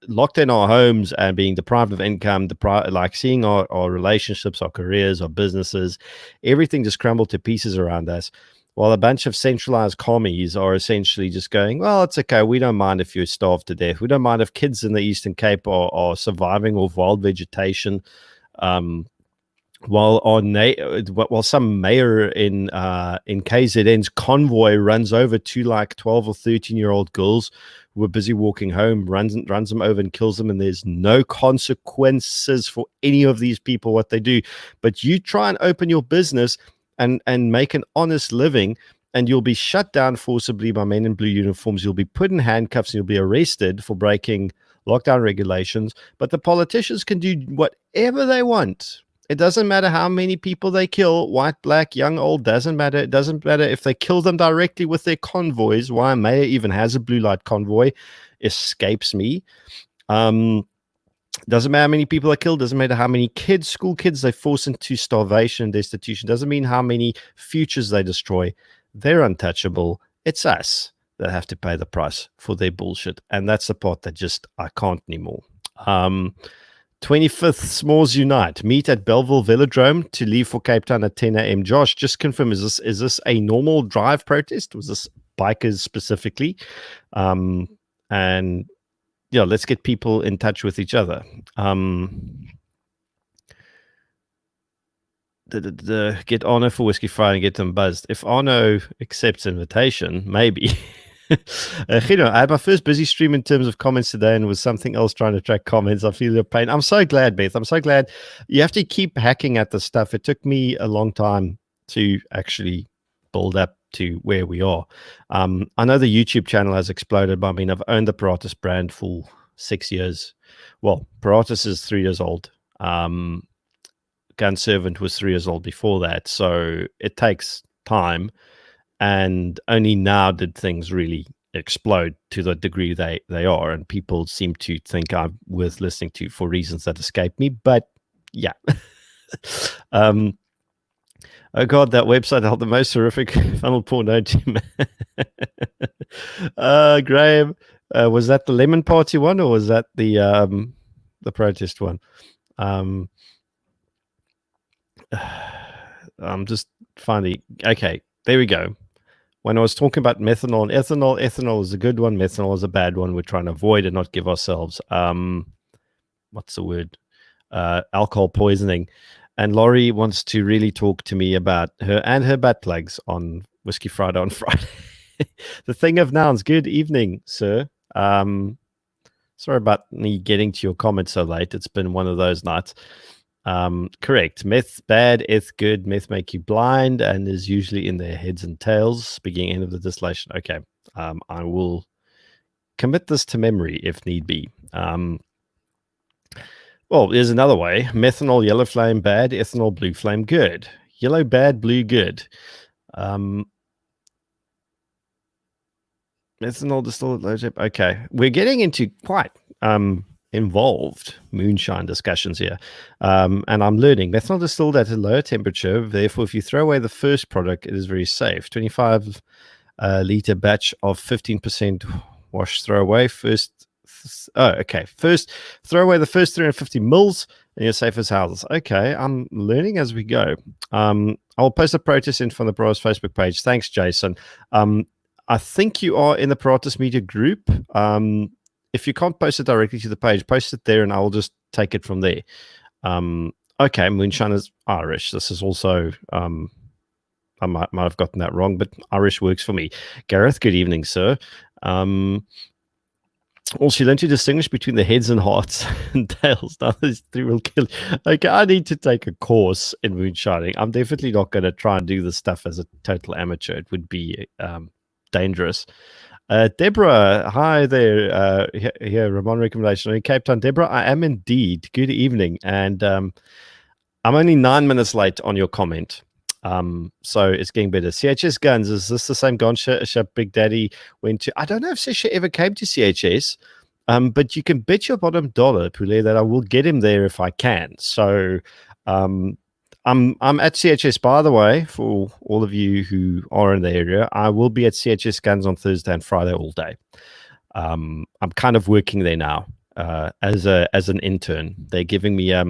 locked in our homes and being deprived of income, like seeing our relationships, our careers, our businesses, everything just crumbled to pieces around us. While a bunch of centralized commies are essentially just going, well, it's okay. We don't mind if you're starved to death. We don't mind if kids in the Eastern Cape are surviving off wild vegetation. While some mayor in KZN's convoy runs over two like 12 or 13-year-old girls who are busy walking home, runs them over and kills them, and there's no consequences for any of these people what they do. But you try and open your business and make an honest living, and you'll be shut down forcibly by men in blue uniforms. You'll be put in handcuffs and you'll be arrested for breaking lockdown regulations. But the politicians can do whatever they want. It doesn't matter how many people they kill, white, black, young, old, doesn't matter. It doesn't matter if they kill them directly with their convoys. Why a mayor even has a blue light convoy escapes me. Doesn't matter how many people are killed. Doesn't matter how many kids, school kids, they force into starvation and destitution. Doesn't mean how many futures they destroy. They're untouchable. It's us that have to pay the price for their bullshit. And that's the part that just I can't anymore. 25th S'mores Unite. Meet at Belleville Velodrome to leave for Cape Town at 10 a.m. Josh, just confirm, is this a normal drive protest? Was this bikers specifically? And yeah, let's get people in touch with each other. Get Arno for Whiskey Friday and get them buzzed. If Arno accepts invitation, maybe. I had my first busy stream in terms of comments today, and was something else trying to track comments. I feel your pain. I'm so glad, Beth. I'm so glad. You have to keep hacking at the stuff. It took me a long time to actually build up to where we are. I know the YouTube channel has exploded, but I mean, I've owned the Paratus brand for 6 years. Well, Paratus is 3 years old. Gun Servant was 3 years old before that. So it takes time. And only now did things really explode to the degree they are. And people seem to think I'm worth listening to for reasons that escape me. But yeah. Oh God, that website held the most horrific funnel porno team. Graham, was that the Lemon Party one, or was that the protest one? I'm just finding. Okay, there we go. When I was talking about methanol and ethanol is a good one. Methanol is a bad one. We're trying to avoid and not give ourselves, what's the word? Alcohol poisoning. And Laurie wants to really talk to me about her and her butt plugs on Whiskey Friday on Friday. The thing of nouns. Good evening, sir. Sorry about me getting to your comments so late. It's been one of those nights. Correct. Meth bad, eth good. Meth make you blind and is usually in their heads and tails. Beginning end of the distillation. Okay. I will commit this to memory if need be. Well, there's another way. Methanol, yellow flame bad. Ethanol, blue flame good. Yellow bad, blue good. Methanol distilled low tip. Okay. We're getting into quite involved moonshine discussions here, and I'm learning. Methanol distilled at a lower temperature, therefore if you throw away the first product, it is very safe. 25 liter batch of 15% wash, throw away first. First throw away the first 350 mils and you're safe as houses. Okay, I'm learning as we go. I'll post a protest in from the Paratus Facebook page. Thanks, Jason. I think you are in the Paratus Media group. If you can't post it directly to the page, post it there and I'll just take it from there. Okay, Moonshine is Irish. This is also, I might have gotten that wrong, but Irish works for me. Gareth, good evening, sir. Also, you learn to distinguish between the heads and hearts and tails. Now, these three will kill you. Okay, I need to take a course in moonshining. I'm definitely not going to try and do this stuff as a total amateur. It would be dangerous. Deborah, hi there. Here, Ramon recommendation in Cape Town. Deborah, I am indeed. Good evening. And I'm only 9 minutes late on your comment. So it's getting better. CHS Guns, is this the same gun shop Big Daddy went to? I don't know if Sesha ever came to CHS, but you can bet your bottom dollar, Poulet, that I will get him there if I can. So I'm at CHS, by the way, for all of you who are in the area. I will be at CHS Guns on Thursday and Friday all day. I'm kind of working there now as an intern. They're giving me a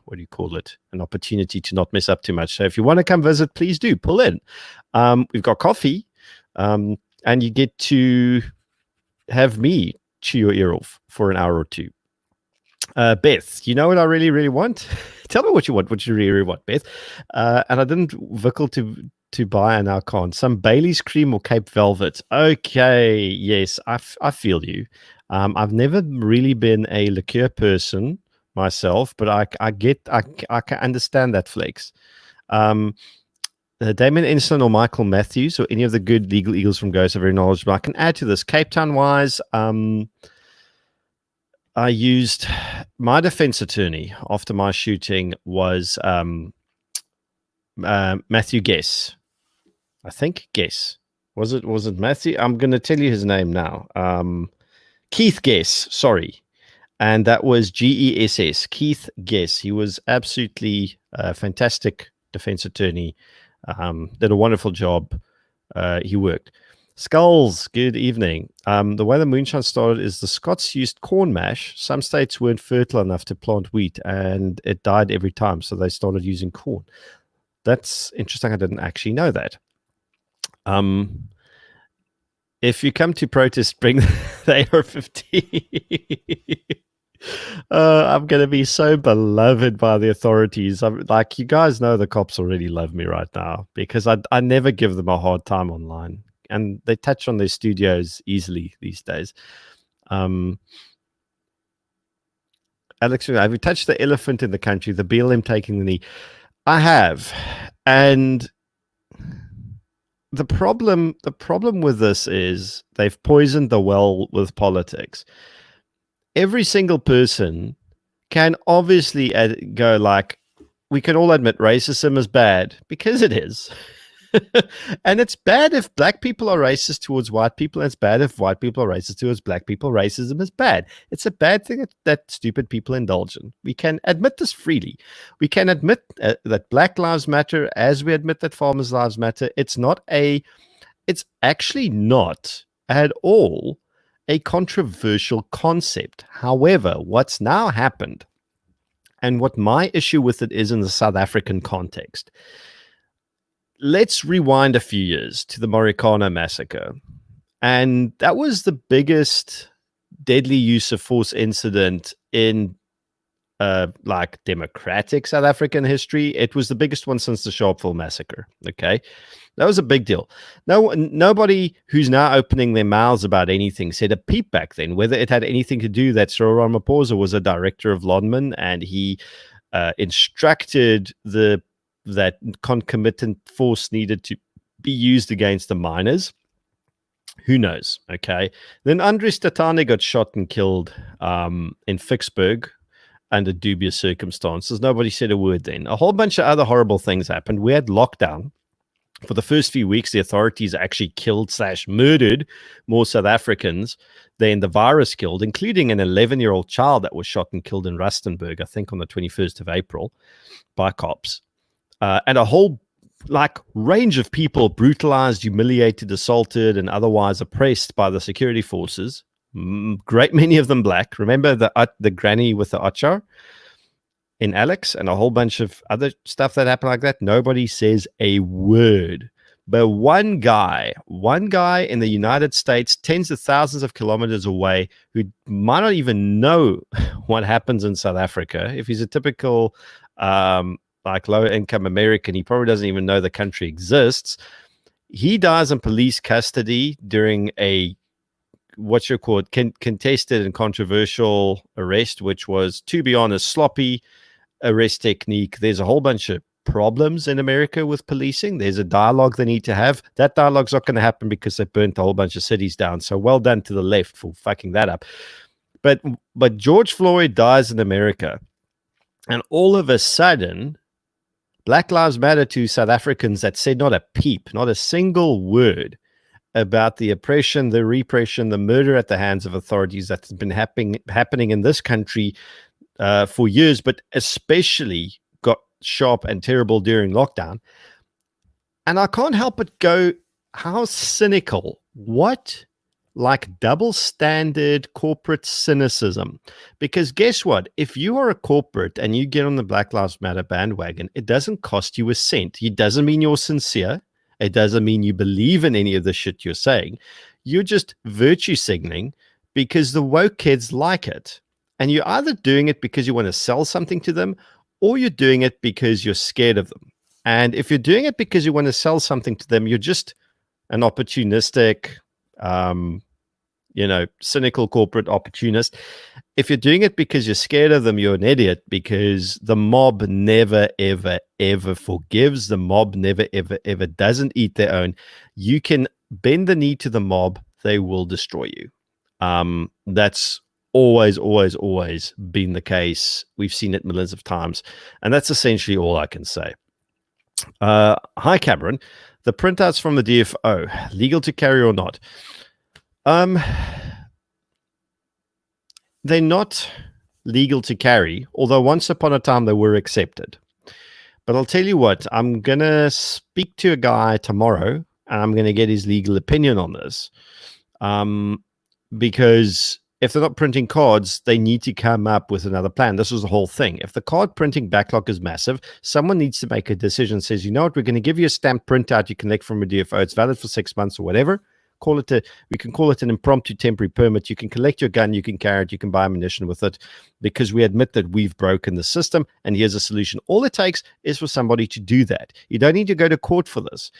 what do you call it? An opportunity to not mess up too much. So if you want to come visit, please do pull in. We've got coffee, and you get to have me chew your ear off for an hour or two. Beth, you know what I really, really want? Tell me what you want, what you really, really want, Beth. And I didn't vickle to buy, and I can't. Some Bailey's cream or Cape Velvet. Okay, yes, I feel you. I've never really been a liqueur person myself, but I can understand that flex. Damien Ensign or Michael Matthews or any of the good legal eagles from Ghost are very knowledgeable. I can add to this. Cape Town wise, I used my defense attorney after my shooting was Matthew Guess. I think Guess. Was it Matthew? I'm going to tell you his name now. Keith Guess, sorry. And that was GESS, Keith Guess. He was absolutely fantastic defense attorney. Did a wonderful job. He worked. Skulls, good evening. The way the moonshine started is the Scots used corn mash. Some states weren't fertile enough to plant wheat, and it died every time, so they started using corn. That's interesting. I didn't actually know that. If you come to protest, bring the AR-15. I'm going to be so beloved by the authorities. I'm like, you guys know the cops already love me right now because I never give them a hard time online. And they touch on their studios easily these days. Alex, have you touched the elephant in the country, the BLM taking the knee? I have. And the problem with this is they've poisoned the well with politics. Every single person can obviously go like, we can all admit racism is bad because it is. And it's bad if black people are racist towards white people. And it's bad if white people are racist towards black people. Racism is bad. It's a bad thing that stupid people indulge in. We can admit this freely. We can admit that Black Lives Matter as we admit that farmers' lives matter. It's actually not at all a controversial concept. However, what's now happened, and what my issue with it is in the South African context, let's rewind a few years to the Marikana massacre. And that was the biggest deadly use of force incident in like democratic South African history. It was the biggest one since the Sharpeville massacre. Okay. That was a big deal. Nobody who's now opening their mouths about anything said a peep back then, whether it had anything to do that Cyril Ramaphosa was a director of Lonmin and he instructed that concomitant force needed to be used against the miners. Who knows? Okay. Then Andries Tatane got shot and killed in Vicksburg under dubious circumstances. Nobody said a word then. A whole bunch of other horrible things happened. We had lockdown. For the first few weeks, the authorities actually killed/murdered more South Africans than the virus killed, including an 11-year-old child that was shot and killed in Rustenburg, I think on the 21st of April, by cops. And a whole range of people brutalized, humiliated, assaulted, and otherwise oppressed by the security forces. Great many of them black. Remember the granny with the achar in Alex, and a whole bunch of other stuff that happened like that? Nobody says a word. But one guy in the United States, tens of thousands of kilometers away, who might not even know what happens in South Africa, if he's a typical low-income American, he probably doesn't even know the country exists. He dies in police custody during a contested and controversial arrest, which was, to be honest, sloppy arrest technique. There's a whole bunch of problems in America with policing. There's a dialogue they need to have. That dialogue's not going to happen because they burnt a whole bunch of cities down. So well done to the left for fucking that up. But George Floyd dies in America, and all of a sudden, Black Lives Matter to South Africans that said not a peep, not a single word about the oppression, the repression, the murder at the hands of authorities that's been happening in this country for years, but especially got sharp and terrible during lockdown. And I can't help but go, how cynical. What? Like double standard corporate cynicism. Because guess what? If you are a corporate and you get on the Black Lives Matter bandwagon, it doesn't cost you a cent. It doesn't mean you're sincere. It doesn't mean you believe in any of the shit you're saying. You're just virtue signaling because the woke kids like it. And you're either doing it because you want to sell something to them, or you're doing it because you're scared of them. And if you're doing it because you want to sell something to them, you're just an opportunistic, cynical corporate opportunist. If you're doing it because you're scared of them, you're an idiot, because the mob never, ever, ever forgives. The mob never, ever, ever doesn't eat their own. You can bend the knee to the mob, they will destroy you. That's always, always, always been the case. We've seen it millions of times. And that's essentially all I can say. Hi, Cameron. The printouts from the DFO, legal to carry or not? They're not legal to carry, although once upon a time they were accepted. But I'll tell you what, I'm going to speak to a guy tomorrow, and I'm going to get his legal opinion on this. Because if they're not printing cards, they need to come up with another plan. This was the whole thing. If the card printing backlog is massive, someone needs to make a decision. Says, you know what, we're going to give you a stamp printout you collect from a DFO. It's valid for 6 months or whatever. We can call it an impromptu temporary permit. You can collect your gun, you can carry it, you can buy ammunition with it, because we admit that we've broken the system, and here's a solution. All it takes is for somebody to do that. You don't need to go to court for this.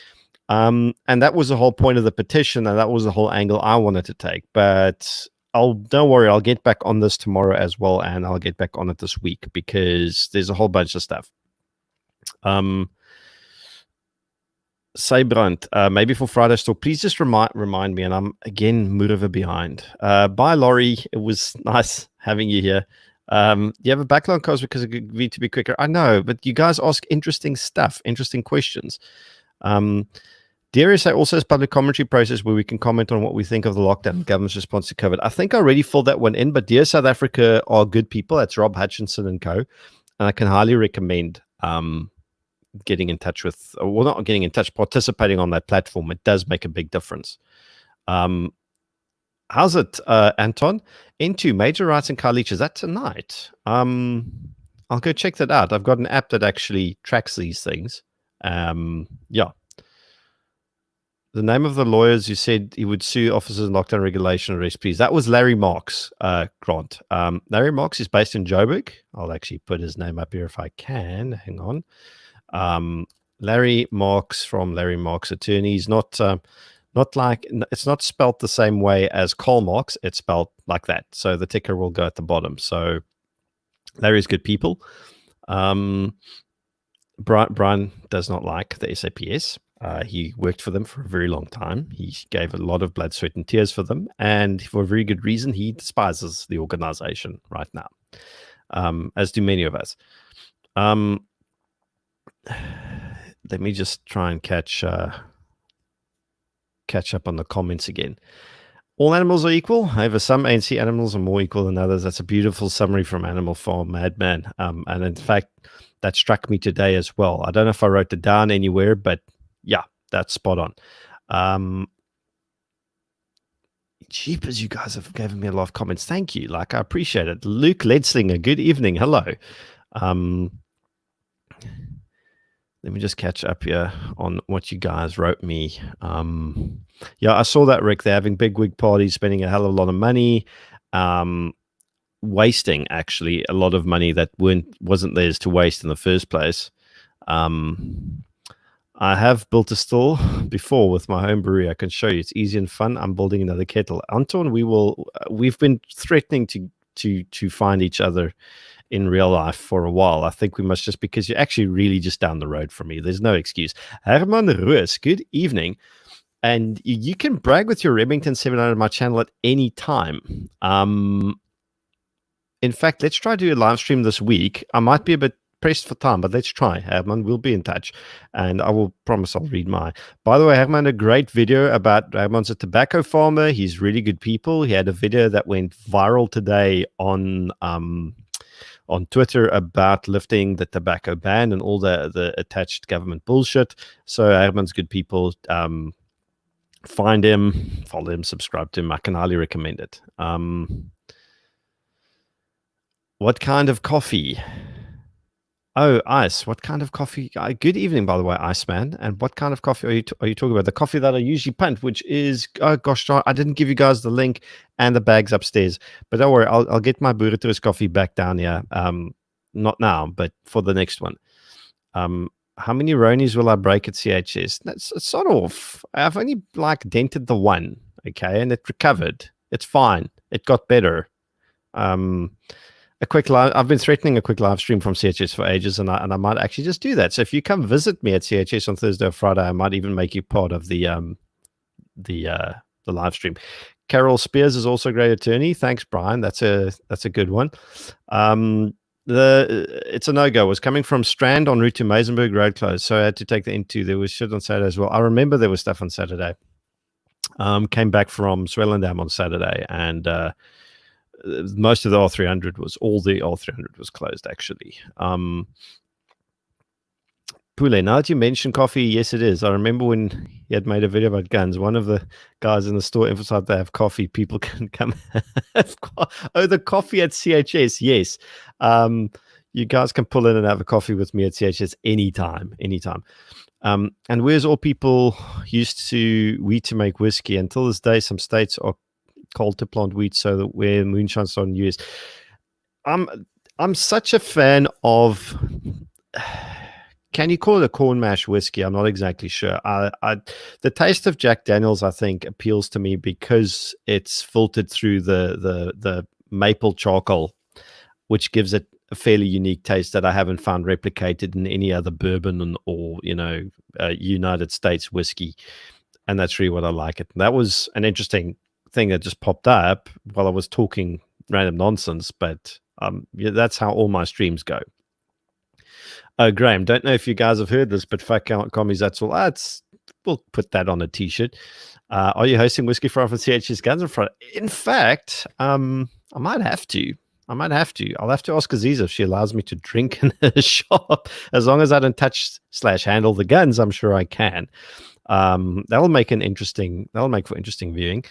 And that was the whole point of the petition, and that was the whole angle I wanted to take. But don't worry, I'll get back on this tomorrow as well, and I'll get back on it this week, because there's a whole bunch of stuff. Saybrand, maybe for Friday's talk, please just remind me, and I'm again mover behind. Bye, Laurie. It was nice having you here. You have a backlog cost because it agreed to be quicker. I know, but you guys ask interesting stuff, interesting questions. DRSA also has public commentary process where we can comment on what we think of the lockdown and government's response to COVID. I think I already filled that one in, but Dear South Africa are good people. That's Rob Hutchinson and co. And I can highly recommend getting in touch with, well, not getting in touch, participating on that platform. It does make a big difference. How's it, Anton? Into Major Rights and Car Leeches. Is that tonight? I'll go check that out. I've got an app that actually tracks these things. Yeah. The name of the lawyers who said he would sue officers in lockdown regulation arrest, please. That was Larry Marks, Grant. Larry Marks is based in Joburg. I'll actually put his name up here if I can. Hang on. Larry Marks from Larry Marks Attorneys. Not like, it's not spelled the same way as Karl Marx. It's spelled like that. So the ticker will go at the bottom. So Larry's good people. Brian does not like the SAPS. He worked for them for a very long time. He gave a lot of blood, sweat, and tears for them. And for a very good reason, he despises the organization right now, as do many of us. Let me just try and catch up on the comments again. All animals are equal. However, some ANC animals are more equal than others. That's a beautiful summary from Animal Farm Madman. And in fact, that struck me today as well. I don't know if I wrote it down anywhere, but yeah, that's spot on. Jeepers, you guys have given me a lot of comments. Thank you. Like, I appreciate it. Luke Ledslinger, good evening. Hello. Let me just catch up here on what you guys wrote me. Yeah, I saw that, Rick. They're having big wig parties, spending a hell of a lot of money, wasting actually a lot of money that wasn't theirs to waste in the first place. I have built a store before with my home brewery. I can show you. It's easy and fun. I'm building another kettle. Anton, we've been threatening to find each other in real life for a while. I think we must, just because you're actually really just down the road from me. There's no excuse. Herman Roos, good evening. And you can brag with your Remington 700 on my channel at any time. In fact, let's try to do a live stream this week. I might be a bit pressed for time, but let's try. Herman, we'll be in touch. And I will promise I'll read mine. By the way, Herman, a great video about Herman's a tobacco farmer. He's really good people. He had a video that went viral today on on Twitter about lifting the tobacco ban and all the attached government bullshit. So Herman's good people. Find him, follow him, subscribe to him. I can highly recommend it. What kind of coffee? Oh, Ice. What kind of coffee? Good evening, by the way, Iceman. And what kind of coffee are you talking about? The coffee that I usually punt, which is, oh gosh, I didn't give you guys the link and the bags upstairs. But don't worry, I'll get my Burritos coffee back down here. Not now, but for the next one. How many Ronies will I break at CHS? That's sort of. I've only like dented the one, okay, and it recovered. It's fine. It got better. A quick live. I've been threatening a quick live stream from CHS for ages, and I might actually just do that. So if you come visit me at CHS on Thursday or Friday, I might even make you part of the live stream. Carol Spears is also a great attorney. Thanks, Brian. That's a good one. It's a no-go. It was coming from Strand en route to Maisenberg, road closed, so I had to take the N2. There was shit on Saturday as well. I remember there was stuff on Saturday. Came back from Swellendam on Saturday, and most of the R300 was closed actually. Pule, now that you mentioned coffee, yes, it is. I remember when he had made a video about guns. One of the guys in the store emphasized they have coffee. People can come. Oh, the coffee at CHS. Yes. You guys can pull in and have a coffee with me at CHS anytime. And whereas all people used to wheat to make whiskey, until this day, some states are cold to plant wheat so that where moonshine started in the US. I'm such a fan of. Can you call it a corn mash whiskey? I'm not exactly sure. The taste of Jack Daniels, I think, appeals to me because it's filtered through the maple charcoal, which gives it a fairly unique taste that I haven't found replicated in any other bourbon or United States whiskey, and that's really what I like it. That was an interesting thing that just popped up while I was talking random nonsense, but that's how all my streams go. Graham, don't know if you guys have heard this, but fuck commies, that's all. We'll put that on a t-shirt. Are you hosting Whiskey Fry for CHS Guns on Friday? In fact, I might have to. I'll have to ask Aziza if she allows me to drink in her shop. As long as I don't touch / handle the guns, I'm sure I can. That'll make for interesting viewing.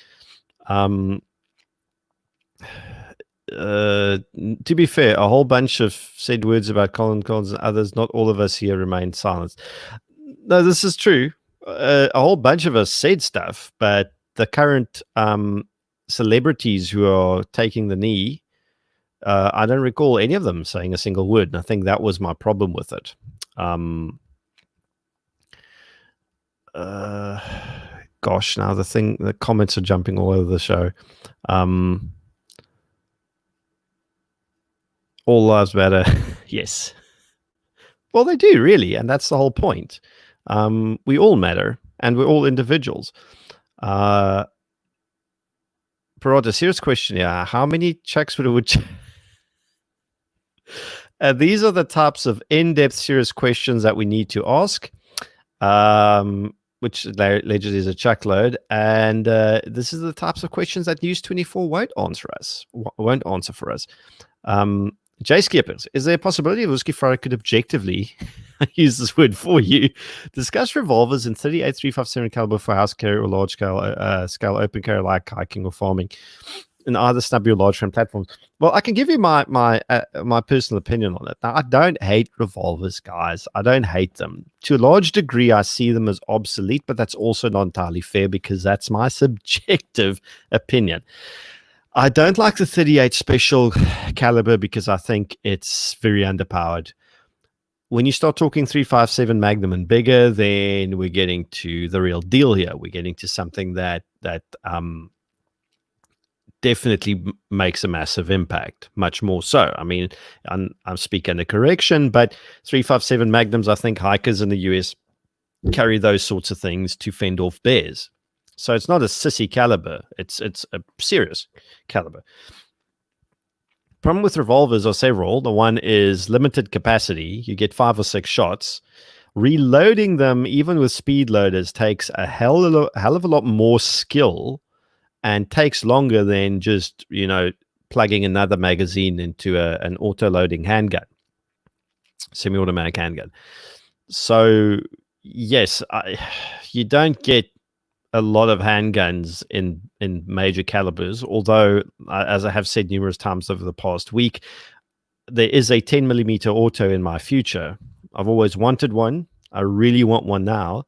To be fair, a whole bunch of said words about Colin Collins and others. Not all of us here remained silent. No, this is true. A whole bunch of us said stuff, but the current celebrities who are taking the knee, I don't recall any of them saying a single word, and I think that was my problem with it. Gosh, now the comments are jumping all over the show. All lives matter. Yes. Well, they do, really, and that's the whole point. We all matter, and we're all individuals. Parada, serious question here. How many checks would these are the types of in-depth, serious questions that we need to ask, which allegedly is a chuckload. And this is the types of questions that News 24 won't answer for us. Jay Skippers, is there a possibility Whiskey Friday could objectively, I use this word for you, discuss revolvers in 38 .357 caliber for house carry or large scale open carry like hiking or farming in either stubby or large frame platforms? Well, I can give you my personal opinion on it. Now, I don't hate revolvers, guys. I don't hate them. To a large degree, I see them as obsolete, but that's also not entirely fair because that's my subjective opinion. I don't like the 38 special caliber because I think it's very underpowered. When you start talking 357 Magnum and bigger, then we're getting to the real deal here. We're getting to something that definitely makes a massive impact, much more so. I mean, I'm speaking a correction, but 357 Magnums, I think hikers in the US carry those sorts of things to fend off bears. So it's not a sissy caliber. It's a serious caliber. Problem with revolvers are several. The one is limited capacity. You get 5 or 6 shots. Reloading them, even with speed loaders, takes a hell of a lot more skill and takes longer than just, plugging another magazine into an auto-loading handgun, semi-automatic handgun. So yes, you don't get a lot of handguns in major calibers, although as I have said numerous times over the past week, there is a 10 millimeter auto in my future. I've always wanted one. I really want one now,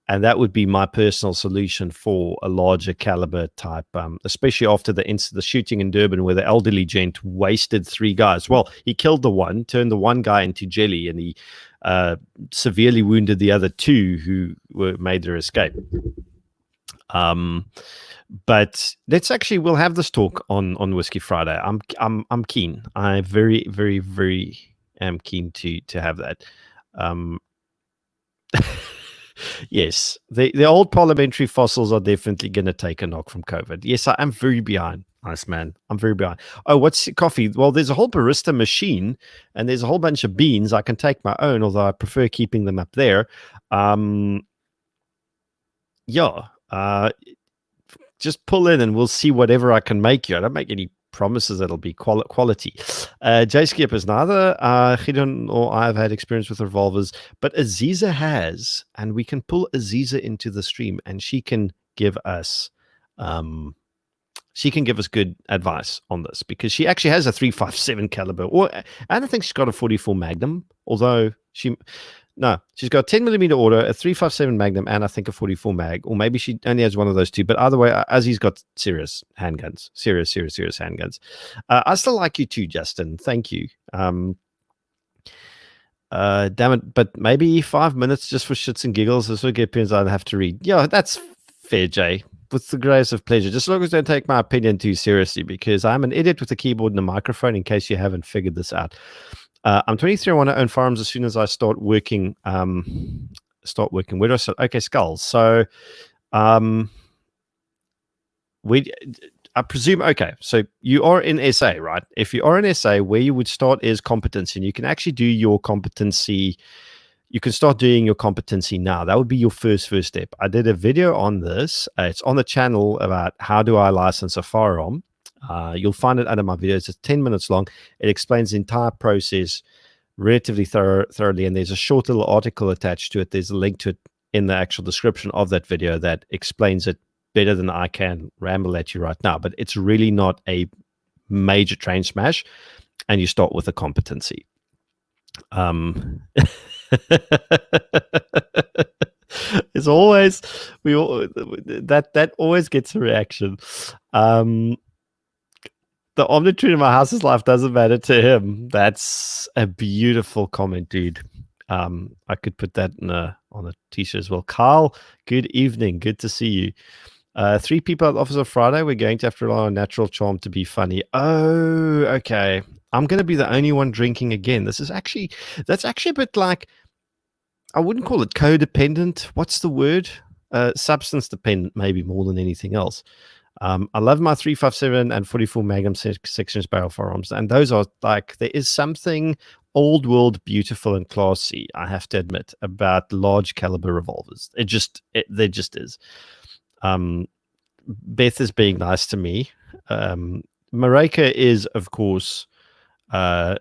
and that would be my personal solution for a larger caliber type, especially after the shooting in Durban where the elderly gent wasted 3 guys. Well, he killed the one, turned the one guy into jelly, and he severely wounded the other 2 who made their escape. But we'll have this talk on Whiskey Friday. I'm keen. I very, very, very am keen to have that. Yes, the old parliamentary fossils are definitely going to take a knock from COVID. Yes, I am very behind. Nice man. I'm very behind. Oh, what's coffee? Well, there's a whole barista machine and there's a whole bunch of beans. I can take my own, although I prefer keeping them up there. Just pull in and we'll see whatever I can make you. I don't make any promises that'll be quality. Jay Skip is neither Gideon or I have had experience with revolvers, but Aziza has, and we can pull Aziza into the stream and she can give us good advice on this, because she actually has a 357 caliber, or I don't think she's got a 44 Magnum, although she's got a 10 millimeter auto, a 357 Magnum, and I think a 44 mag, or maybe she only has one of those 2. But either way, Azzy's got serious handguns, serious handguns. I still like you too, Justin. Thank you. Damn it, but maybe 5 minutes just for shits and giggles. This will get opinions I have to read. Yeah, that's fair, Jay. With the greatest of pleasure. Just as long as I don't take my opinion too seriously, because I'm an idiot with a keyboard and a microphone, in case you haven't figured this out. I'm 23. I want to own firearms as soon as I start working. Where do I start? Okay, Skulls. So, I presume. Okay, so you are in SA, right? If you are in SA, where you would start is competency, and you can actually do your competency. You can start doing your competency now. That would be your first step. I did a video on this. It's on the channel about how do I license a firearm. You'll find it under my videos. It's 10 minutes long. It explains the entire process relatively thoroughly, and there's a short little article attached to it. There's a link to it in the actual description of that video that explains it better than I can ramble at you right now. But it's really not a major train smash, and you start with a competency. It's always that always gets a reaction. The omnitude in my house's life doesn't matter to him. That's a beautiful comment, dude. I could put that on a t-shirt as well. Carl, good evening. Good to see you. 3 people at the office on Friday. We're going to have to rely on natural charm to be funny. Oh, okay. I'm going to be the only one drinking again. That's actually a bit like, I wouldn't call it codependent. What's the word? Substance dependent, maybe more than anything else. I love my 357 and 44 Magnum 6-inch barrel firearms, and those are like, there is something old world, beautiful and classy, I have to admit, about large caliber revolvers. There just is. Beth is being nice to me. Marika is, of course, the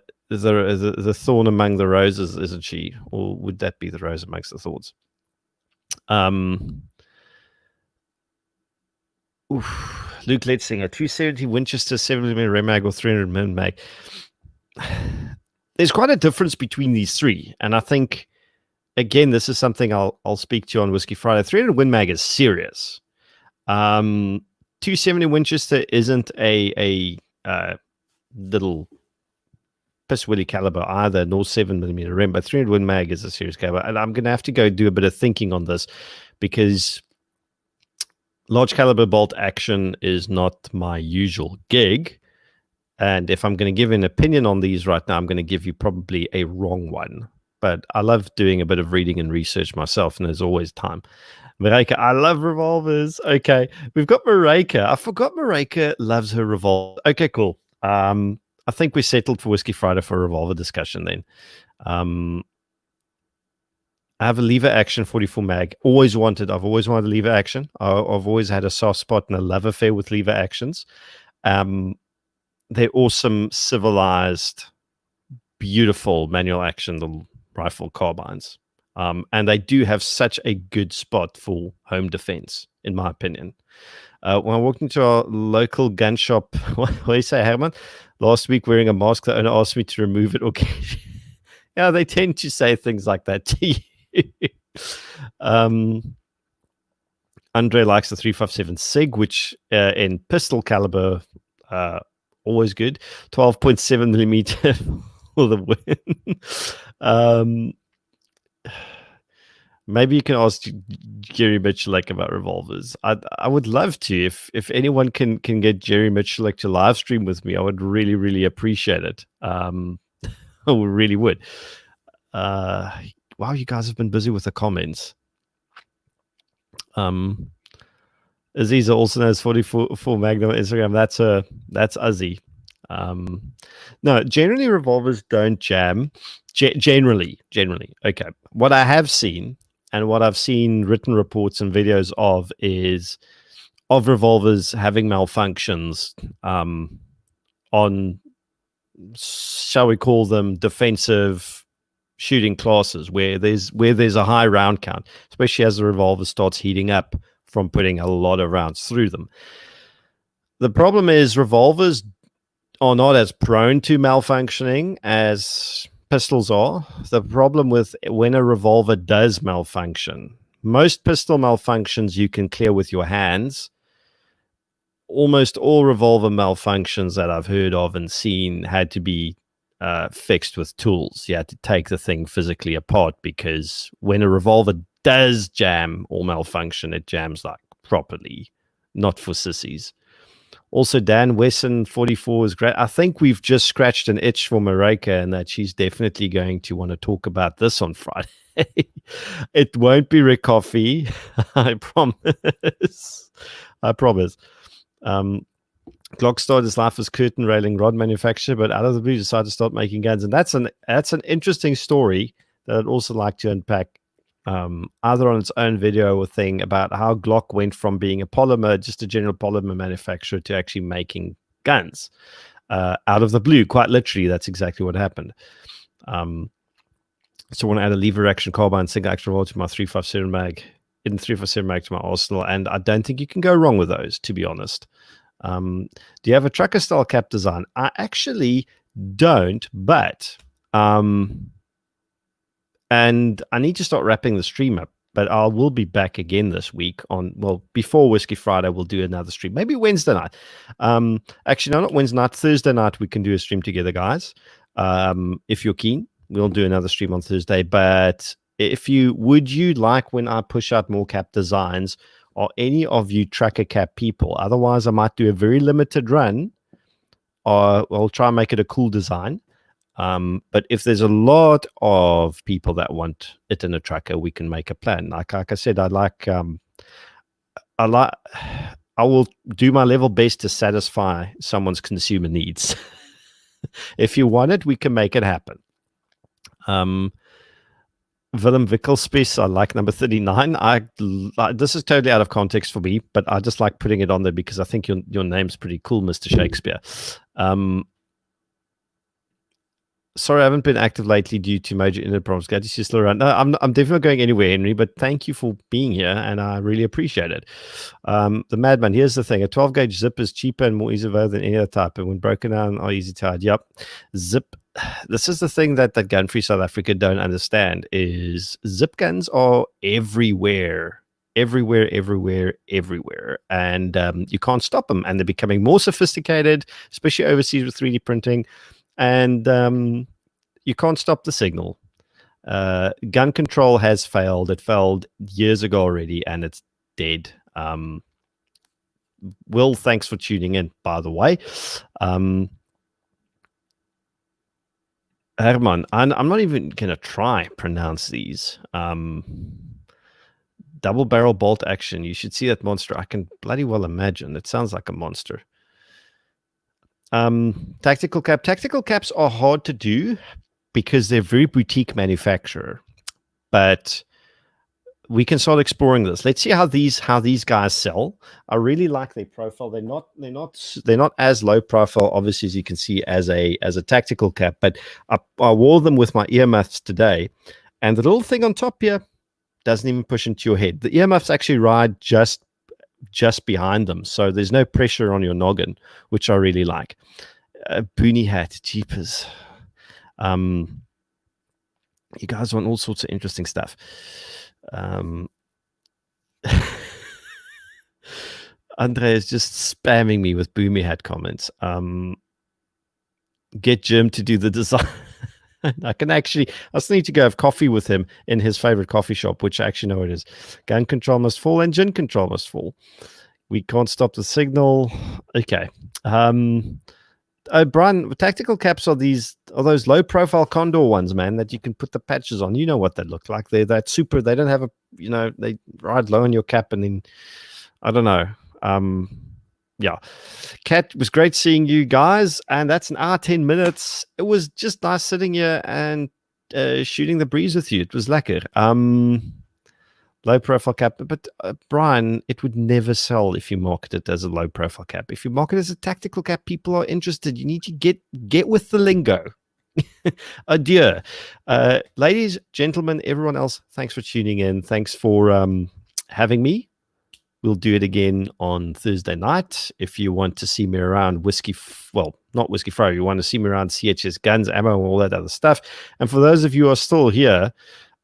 thorn among the roses, isn't she? Or would that be the rose amongst the thorns? Luke Letzinger, 270 Winchester 7mm Remag or 300mm mag. There's quite a difference between these 3, and I think, again, this is something I'll speak to you on Whiskey Friday. 300 Win Mag is serious. 270 Winchester isn't a little piss willy caliber either, nor 7mm Rem, but 300 Win Mag is a serious caliber, and I'm going to have to go do a bit of thinking on this, because large caliber bolt action is not my usual gig. And if I'm going to give an opinion on these right now, I'm going to give you probably a wrong one. But I love doing a bit of reading and research myself, and there's always time. Marika, I love revolvers. Okay, we've got Marika. I forgot Marika loves her revolver. Okay, cool. I think we settled for Whiskey Friday for a revolver discussion then. I have a lever action 44 mag. I've always wanted lever action. I've always had a soft spot and a love affair with lever actions. they're awesome, civilized, beautiful manual action rifle carbines. And they do have such a good spot for home defense, in my opinion. When I walked into our local gun shop, what do you say, Herman? Last week, wearing a mask, the owner asked me to remove it. Okay. Yeah, they tend to say things like that to you. Andre likes the 357 SIG, which in pistol caliber, always good. 12.7 millimeter for the win. Maybe you can ask Jerry Mitchellek about revolvers. I would love to. If anyone can get Jerry Mitchellek to live stream with me, I would really, really appreciate it. I really would. Wow, you guys have been busy with the comments. Aziza also knows 44 Magnum on Instagram. That's Uzzy. No, generally revolvers don't jam. Generally. Okay. What I have seen and what I've seen written reports and videos of is of revolvers having malfunctions on, shall we call them, defensive shooting classes where there's a high round count, especially as the revolver starts heating up from putting a lot of rounds through them. The problem is revolvers are not as prone to malfunctioning as pistols are. The problem with when a revolver does malfunction, most pistol malfunctions you can clear with your hands. Almost all revolver malfunctions that I've heard of and seen had to be fixed with tools. You had to take the thing physically apart, because when a revolver does jam or malfunction, it jams like properly, not for sissies. Also, Dan Wesson 44 is great. I think we've just scratched an itch for Marika, and that she's definitely going to want to talk about this on Friday. It won't be Rick Coffee. I promise. I promise. Glock started his life as curtain railing rod manufacturer, but out of the blue decided to start making guns. And that's an interesting story that I'd also like to unpack, either on its own video or thing, about how Glock went from being a polymer, just a general polymer manufacturer, to actually making guns out of the blue. Quite literally, that's exactly what happened. So I want to add a lever action carbine single action revolver to my 357 mag, in 357 mag to my arsenal, and I don't think you can go wrong with those, to be honest. Do you have a trucker style cap design? I actually don't, but and I need to start wrapping the stream up, but I will be back again this week on, well, before Whiskey Friday, we'll do another stream, maybe Wednesday night. Actually, no, not Wednesday night, Thursday night, we can do a stream together, guys. If you're keen, we'll do another stream on Thursday. But if you like when I push out more cap designs, or any of you tracker cap people? Otherwise, I might do a very limited run, or I'll try and make it a cool design. But if there's a lot of people that want it in a tracker, we can make a plan. Like I said, I will do my level best to satisfy someone's consumer needs. If you want it, we can make it happen. Willem Wickelspies, I like number 39. This is totally out of context for me, but I just like putting it on there because I think your name's pretty cool, Mr. Shakespeare. Sorry, I haven't been active lately due to major internet problems. Glad to see you still around. No, I'm definitely not going anywhere, Henry, but thank you for being here, and I really appreciate it. The Madman, here's the thing. A 12-gauge zip is cheaper and more easy to wear than any other type, and when broken down are easy to hide. Yep. Zip. This is the thing that Gun Free South Africa don't understand, is zip guns are everywhere. Everywhere. And you can't stop them, and they're becoming more sophisticated, especially overseas with 3D printing. And you can't stop the signal. Gun control has failed. It failed years ago already, and it's dead. Will, thanks for tuning in, by the way. Herman, I'm not even going to try pronounce these. Double barrel bolt action. You should see that monster. I can bloody well imagine. It sounds like a monster. Tactical cap. Tactical caps are hard to do because they're very boutique manufacturer. But we can start exploring this. Let's see how these guys sell. I really like their profile. They're not as low profile, obviously, as you can see as a tactical cap. But I wore them with my earmuffs today, and the little thing on top here doesn't even push into your head. The earmuffs actually ride just behind them, so there's no pressure on your noggin, which I really like. Boonie hat, jeepers. You guys want all sorts of interesting stuff. Andre is just spamming me with Boomy hat comments. Get Jim to do the design. I still need to go have coffee with him in his favorite coffee shop, which I actually know it is. Gun control must fall and gin control must fall. We can't stop the signal. Okay. Brian, tactical caps are those low profile Condor ones, man, that you can put the patches on. You know what they look like. They're that super. They don't have they ride low on your cap, and then I don't know. Yeah. Kat, it was great seeing you guys, and that's an hour 10 minutes. It was just nice sitting here and shooting the breeze with you. It was lekker. Low profile cap, but Brian, it would never sell if you market it as a low profile cap. If you market it as a tactical cap, people are interested. You need to get with the lingo. Adieu. Ladies, gentlemen, everyone else, thanks for tuning in. Thanks for having me. We'll do it again on Thursday night. If you want to see me around not Whiskey Fro, you want to see me around CHS Guns, Ammo, and all that other stuff. And for those of you who are still here,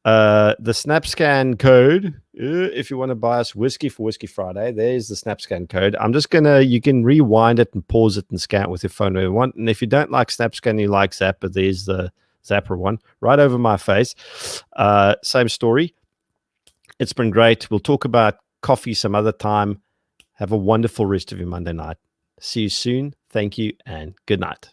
the SnapScan code, if you want to buy us whiskey for Whiskey Friday, there's the SnapScan code. You can rewind it and pause it and scan it with your phone if you want. And if you don't like SnapScan, you like Zapper, there's the Zapper one right over my face. Same story. It's been great. We'll talk about coffee some other time. Have a wonderful rest of your Monday night. See you soon. Thank you and good night.